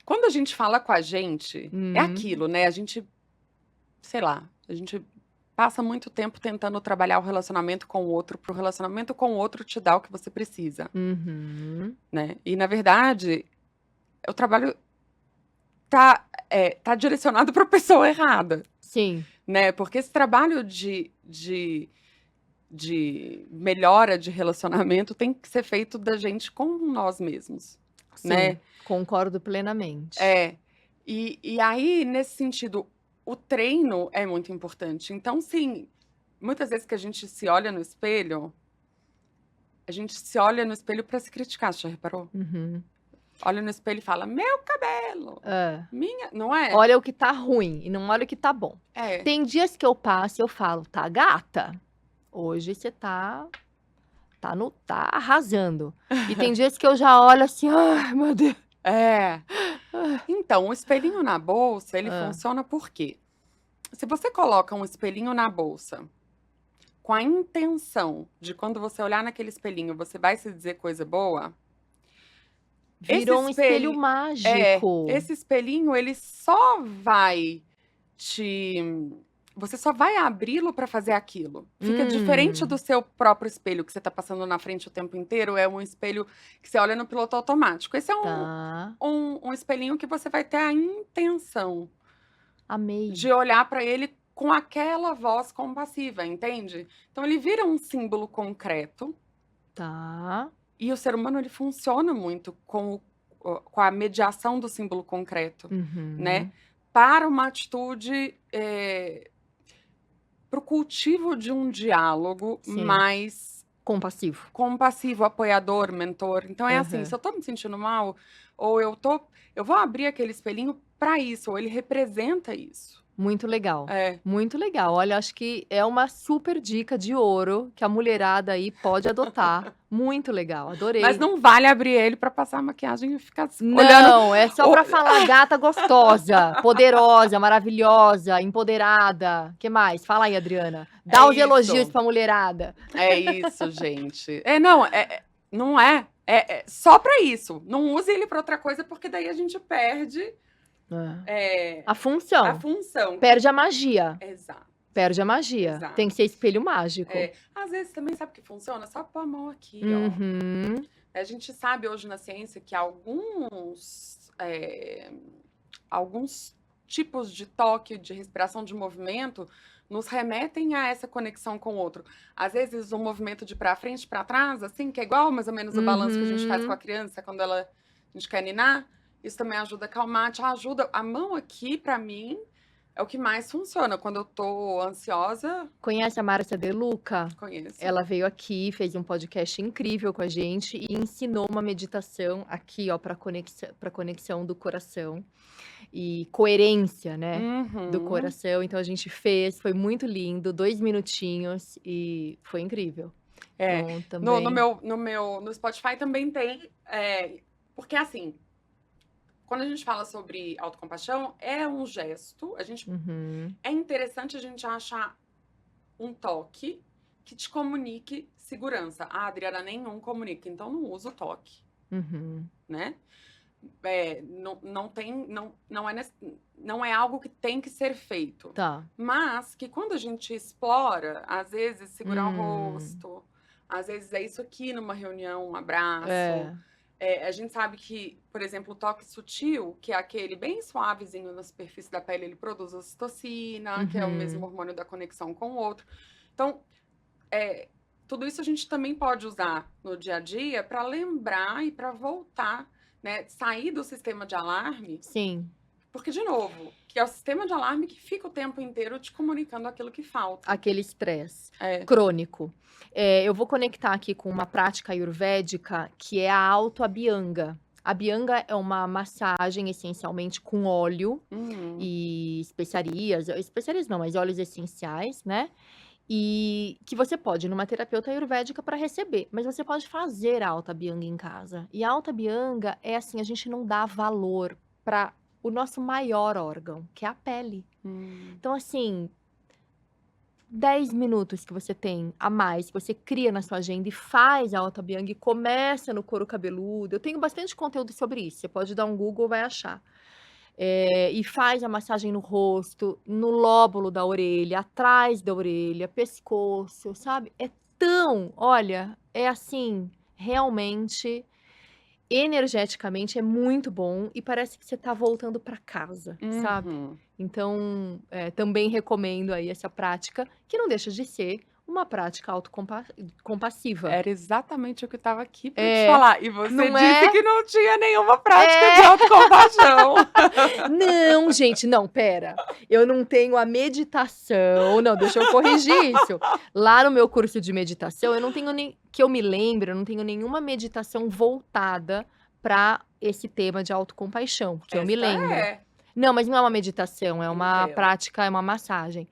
quando a gente fala com a gente, é Hum, aquilo, né, a gente, sei lá, a gente passa muito tempo tentando trabalhar o relacionamento com o outro, para o relacionamento com o outro te dar o que você precisa, uhum. né. E na verdade, o trabalho tá direcionado para a pessoa errada, Sim, né, porque esse trabalho de melhora de relacionamento tem que ser feito da gente com nós mesmos, sim. né. Concordo plenamente. É. E aí, nesse sentido, o treino é muito importante. Então, sim, muitas vezes que a gente se olha no espelho, a gente se olha no espelho para se criticar, você já reparou? Uhum. Olha no espelho e fala: "Meu cabelo, Hã. minha", não é? Olha o que tá ruim e não olha o que tá bom. É. Tem dias que eu passo e eu falo: "Tá gata, hoje você tá arrasando". E tem dias que eu já olho assim: "Ai, meu Deus". É. Então, o espelhinho na bolsa, ele Hã. funciona por quê? Se você coloca um espelhinho na bolsa com a intenção de quando você olhar naquele espelhinho, você vai se dizer coisa boa, esse Virou um espelho espelho mágico. esse espelhinho ele só vai te você só vai abri-lo para fazer aquilo. Fica diferente do Hum, seu próprio espelho que você tá passando na frente o tempo inteiro, é um espelho que você olha no piloto automático. Esse é tá. um espelhinho que você vai ter a intenção Amei. de olhar para ele com aquela voz compassiva, entende? Então ele vira um símbolo concreto. Tá. E o ser humano ele funciona muito com a mediação do símbolo concreto, né, Uhum. para uma atitude, para o cultivo de um diálogo Sim. mais Compassivo. compassivo, apoiador, mentor. Então é assim, se Aham. eu tô me sentindo mal, ou eu vou abrir aquele espelhinho para isso, ou ele representa isso. Muito legal. É. Muito legal. Olha, acho que é uma super dica de ouro que a mulherada aí pode adotar. Muito legal, Mas adorei. não vale abrir ele para passar maquiagem e ficar olhando Não, é só o pra falar gata gostosa, poderosa, maravilhosa, empoderada. Que mais? Fala aí, Adriana. é Dá os elogios isso. pra mulherada. É isso, gente. Não, não é. É só pra isso. Não use ele pra outra coisa, porque daí a gente perde, É. A a função. função que Perde a magia. exato, Perde a magia. Tem que exato. ser espelho mágico. Às vezes também sabe o que funciona? Só pôr a mão aqui, ó. Uhum. A gente sabe hoje na ciência que alguns tipos de toque, de respiração, de movimento, nos remetem a essa conexão com o outro. Às vezes, um movimento de pra frente, pra trás, assim, que é igual mais ou menos o balanço que a gente faz com a Uhum. criança quando a gente quer ninar. Isso também ajuda a acalmar, te ajuda. A mão aqui, pra mim, é o que mais funciona. Quando eu tô ansiosa, Conhece a Márcia De Luca? conheço. Ela veio aqui, fez um podcast incrível com a gente e ensinou uma meditação aqui, ó, para conexão do coração e coerência, né, do Uhum. coração. Então a gente fez, foi muito lindo, 2 minutinhos e foi incrível. É. Então No também meu, no Spotify também tem. Porque assim, quando a gente fala sobre autocompaixão, é um gesto. uhum, É interessante a gente achar um toque que te comunique segurança. Ah, Adriana, nenhum comunica, então não usa o toque, uhum, né? Não tem, não é algo que tem que ser feito. tá. Mas que quando a gente explora, às vezes segurar o Hum, rosto, às vezes é isso aqui numa reunião, um abraço. é. A gente sabe que, por exemplo, o toque sutil, que é aquele bem suavezinho na superfície da pele, ele produz ocitocina, que é o mesmo Uhum. hormônio da conexão com o outro. Então, tudo isso a gente também pode usar no dia a dia para lembrar e para voltar, né? Sair do sistema de alarme, Sim, porque, de novo, que é o sistema de alarme que fica o tempo inteiro te comunicando aquilo que falta. aquele estresse É. crônico. Eu vou conectar aqui com uma prática ayurvédica que é a autoabhyanga. A Abhyanga é uma massagem essencialmente com óleo Uhum. e especiarias não, mas óleos essenciais, né? e que você pode ir numa terapeuta ayurvédica para receber, mas você pode fazer a Alta Bianga em casa. E a Alta Bianga é assim, a gente não dá valor para o nosso maior órgão, que é a pele. Então, assim, 10 minutos que você tem a mais, que você cria na sua agenda e faz a Alta Bianga e começa no couro cabeludo. Eu tenho bastante conteúdo sobre isso, você pode dar um Google, vai achar. E faz a massagem no rosto, no lóbulo da orelha, atrás da orelha, pescoço, sabe? Olha, é assim, realmente, energeticamente é muito bom e parece que você tá voltando para casa, sabe? Uhum. Então, também recomendo aí essa prática, que não deixa de ser uma prática autocompassiva. Era exatamente o que estava aqui para te É, falar. E você não disse é? que não tinha nenhuma prática É. de autocompaixão. Não, gente, não, pera. Eu não tenho a meditação. Não, deixa eu corrigir isso. Lá no meu curso de meditação, eu não tenho nem. Que eu me lembro, eu não tenho nenhuma meditação voltada para esse tema de autocompaixão, que eu me Esta lembro. é. Não, mas não é uma meditação, é uma Entendo. prática, é uma massagem.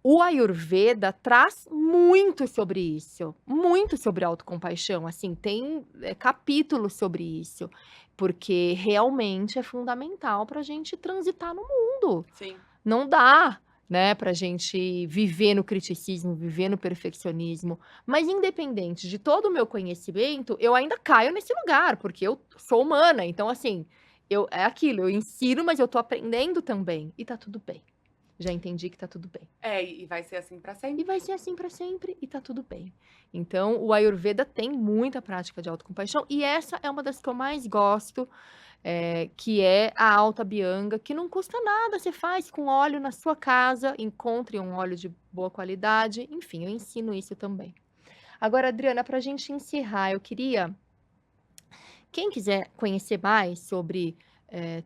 O Ayurveda traz muito sobre isso, muito sobre autocompaixão, assim, tem capítulos sobre isso, porque realmente é fundamental para a gente transitar no mundo. Sim. Não dá, né, para a gente viver no criticismo, viver no perfeccionismo. Mas independente de todo o meu conhecimento, eu ainda caio nesse lugar, porque eu sou humana. Então, assim, é aquilo, eu ensino, mas eu tô aprendendo também. E tá tudo bem. Já entendi que tá tudo bem. E vai ser assim para E sempre. vai ser assim para sempre e tá tudo bem. Então, o Ayurveda tem muita prática de autocompaixão e essa é uma das que eu mais gosto, que é a Alta Bianga, que não custa nada, você faz com óleo na sua casa, encontre um óleo de boa qualidade, enfim, eu ensino isso também. Agora, Adriana, para a gente encerrar, eu queria, quem quiser conhecer mais sobre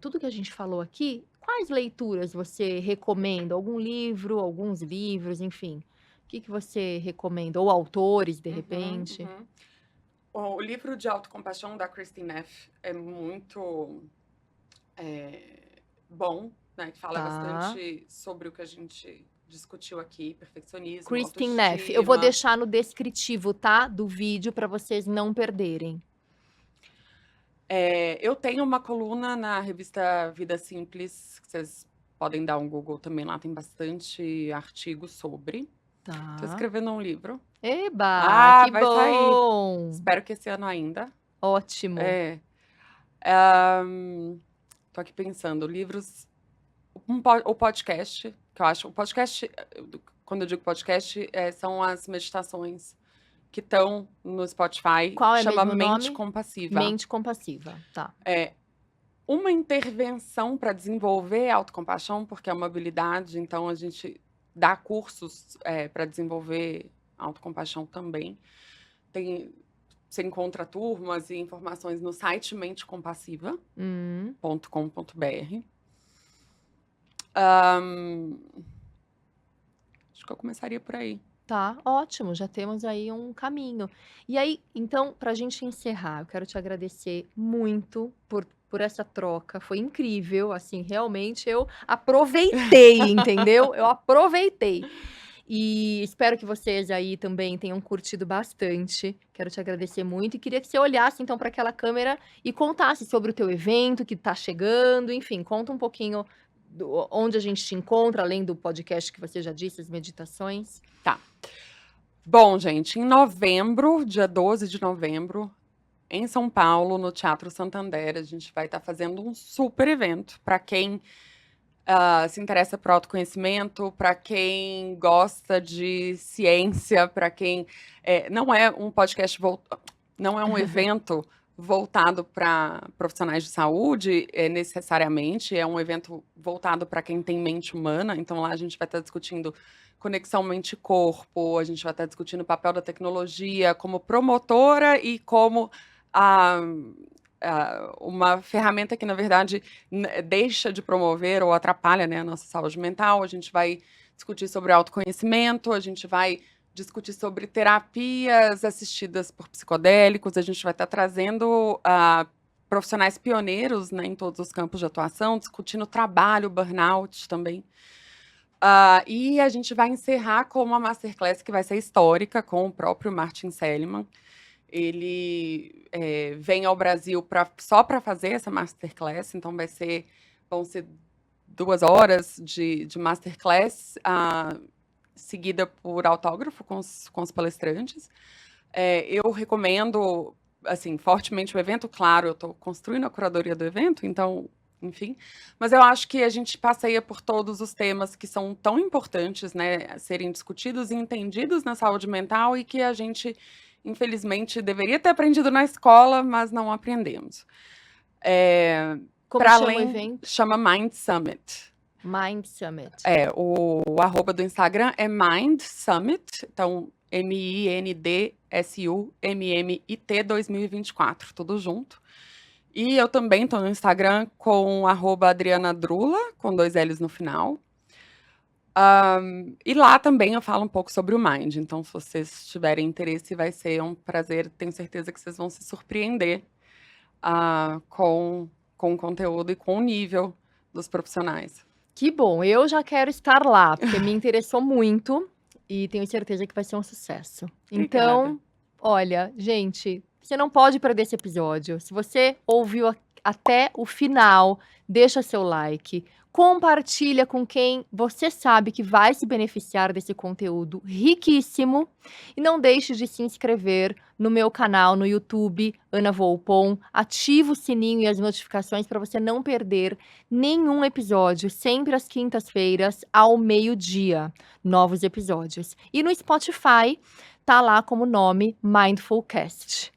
tudo que a gente falou aqui, quais leituras você recomenda? Algum livro, alguns livros, enfim. O que você recomenda? Ou autores, de repente? O livro de autocompaixão da Kristin Neff é muito bom, né? Que fala Tá. bastante sobre o que a gente discutiu aqui, perfeccionismo, Kristin Neff. Eu vou autoestima. deixar no descritivo, tá? Do vídeo para vocês não perderem. Eu tenho uma coluna na revista Vida Simples, que vocês podem dar um Google também, lá tem bastante artigo sobre. Tô Tá. escrevendo um livro. Eba, que vai sair. bom! Espero que esse ano ainda. Ótimo. Tô aqui pensando, livros. O podcast, que eu acho. O podcast, quando eu digo podcast, são as meditações que estão no Spotify. Qual é chama mesmo o Mente nome? Compassiva. Mente Compassiva, tá. Uma intervenção para desenvolver a autocompaixão, porque é uma habilidade, então a gente dá cursos para desenvolver a autocompaixão também. Você encontra turmas e informações no site mentecompassiva.com.br. Acho que eu começaria por aí. Tá, ótimo, já temos aí um caminho. E aí, então, para a gente encerrar, eu quero te agradecer muito por essa troca, foi incrível, assim, realmente eu aproveitei, entendeu? Eu aproveitei. E espero que vocês aí também tenham curtido bastante. Quero te agradecer muito e queria que você olhasse então para aquela câmera e contasse sobre o teu evento que está chegando, enfim, conta um pouquinho onde a gente te encontra, além do podcast que você já disse, as meditações. Tá. Bom, gente, em novembro, dia 12 de novembro, em São Paulo, no Teatro Santander, a gente vai estar fazendo um super evento para quem se interessa por autoconhecimento, para quem gosta de ciência, para quem não é um podcast não é um evento voltado para profissionais de saúde, necessariamente, é um evento voltado para quem tem mente humana. Então lá a gente vai estar discutindo conexão mente-corpo, a gente vai estar discutindo o papel da tecnologia como promotora e como uma ferramenta que, na verdade, deixa de promover ou atrapalha, né, a nossa saúde mental. A gente vai discutir sobre autoconhecimento, a gente vai discutir sobre terapias assistidas por psicodélicos, a gente vai estar trazendo profissionais pioneiros, né, em todos os campos de atuação, discutindo trabalho, burnout também. E a gente vai encerrar com uma masterclass que vai ser histórica, com o próprio Martin Seligman. Ele vem ao Brasil só para fazer essa masterclass, então vão ser 2 horas de masterclass, seguida por autógrafo com os palestrantes. Eu recomendo, assim, fortemente o evento. Claro, eu estou construindo a curadoria do evento, então, enfim. Mas eu acho que a gente passeia por todos os temas que são tão importantes, né, a serem discutidos e entendidos na saúde mental e que a gente, infelizmente, deveria ter aprendido na escola, mas não aprendemos. Como Para chama o além, evento? chama Mind Summit. Mind Summit. O arroba do Instagram é Mind Summit, então MINDSUMMIT 2024, tudo junto. E eu também estou no Instagram com arroba Adriana Drula, com 2 L's no final. E lá também eu falo um pouco sobre o Mind, então se vocês tiverem interesse vai ser um prazer, tenho certeza que vocês vão se surpreender com o conteúdo e com o nível dos profissionais. Que bom, eu já quero estar lá, porque me interessou muito e tenho certeza que vai ser um sucesso. Então, Obrigada. olha, gente, você não pode perder esse episódio. Se você ouviu até o final, deixa seu like, compartilha com quem você sabe que vai se beneficiar desse conteúdo riquíssimo e não deixe de se inscrever no meu canal no YouTube, Ana Volpon. Ativa o sininho e as notificações para você não perder nenhum episódio, sempre às quintas-feiras, ao meio-dia, novos episódios. E no Spotify, tá lá como nome Mindfulcast.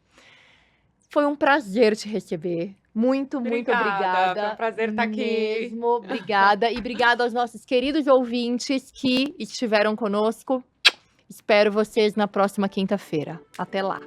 Foi um prazer te receber. Muito obrigada. Foi um prazer estar aqui. Mesmo, obrigada. E obrigada aos nossos queridos ouvintes que estiveram conosco. Espero vocês na próxima quinta-feira. Até lá.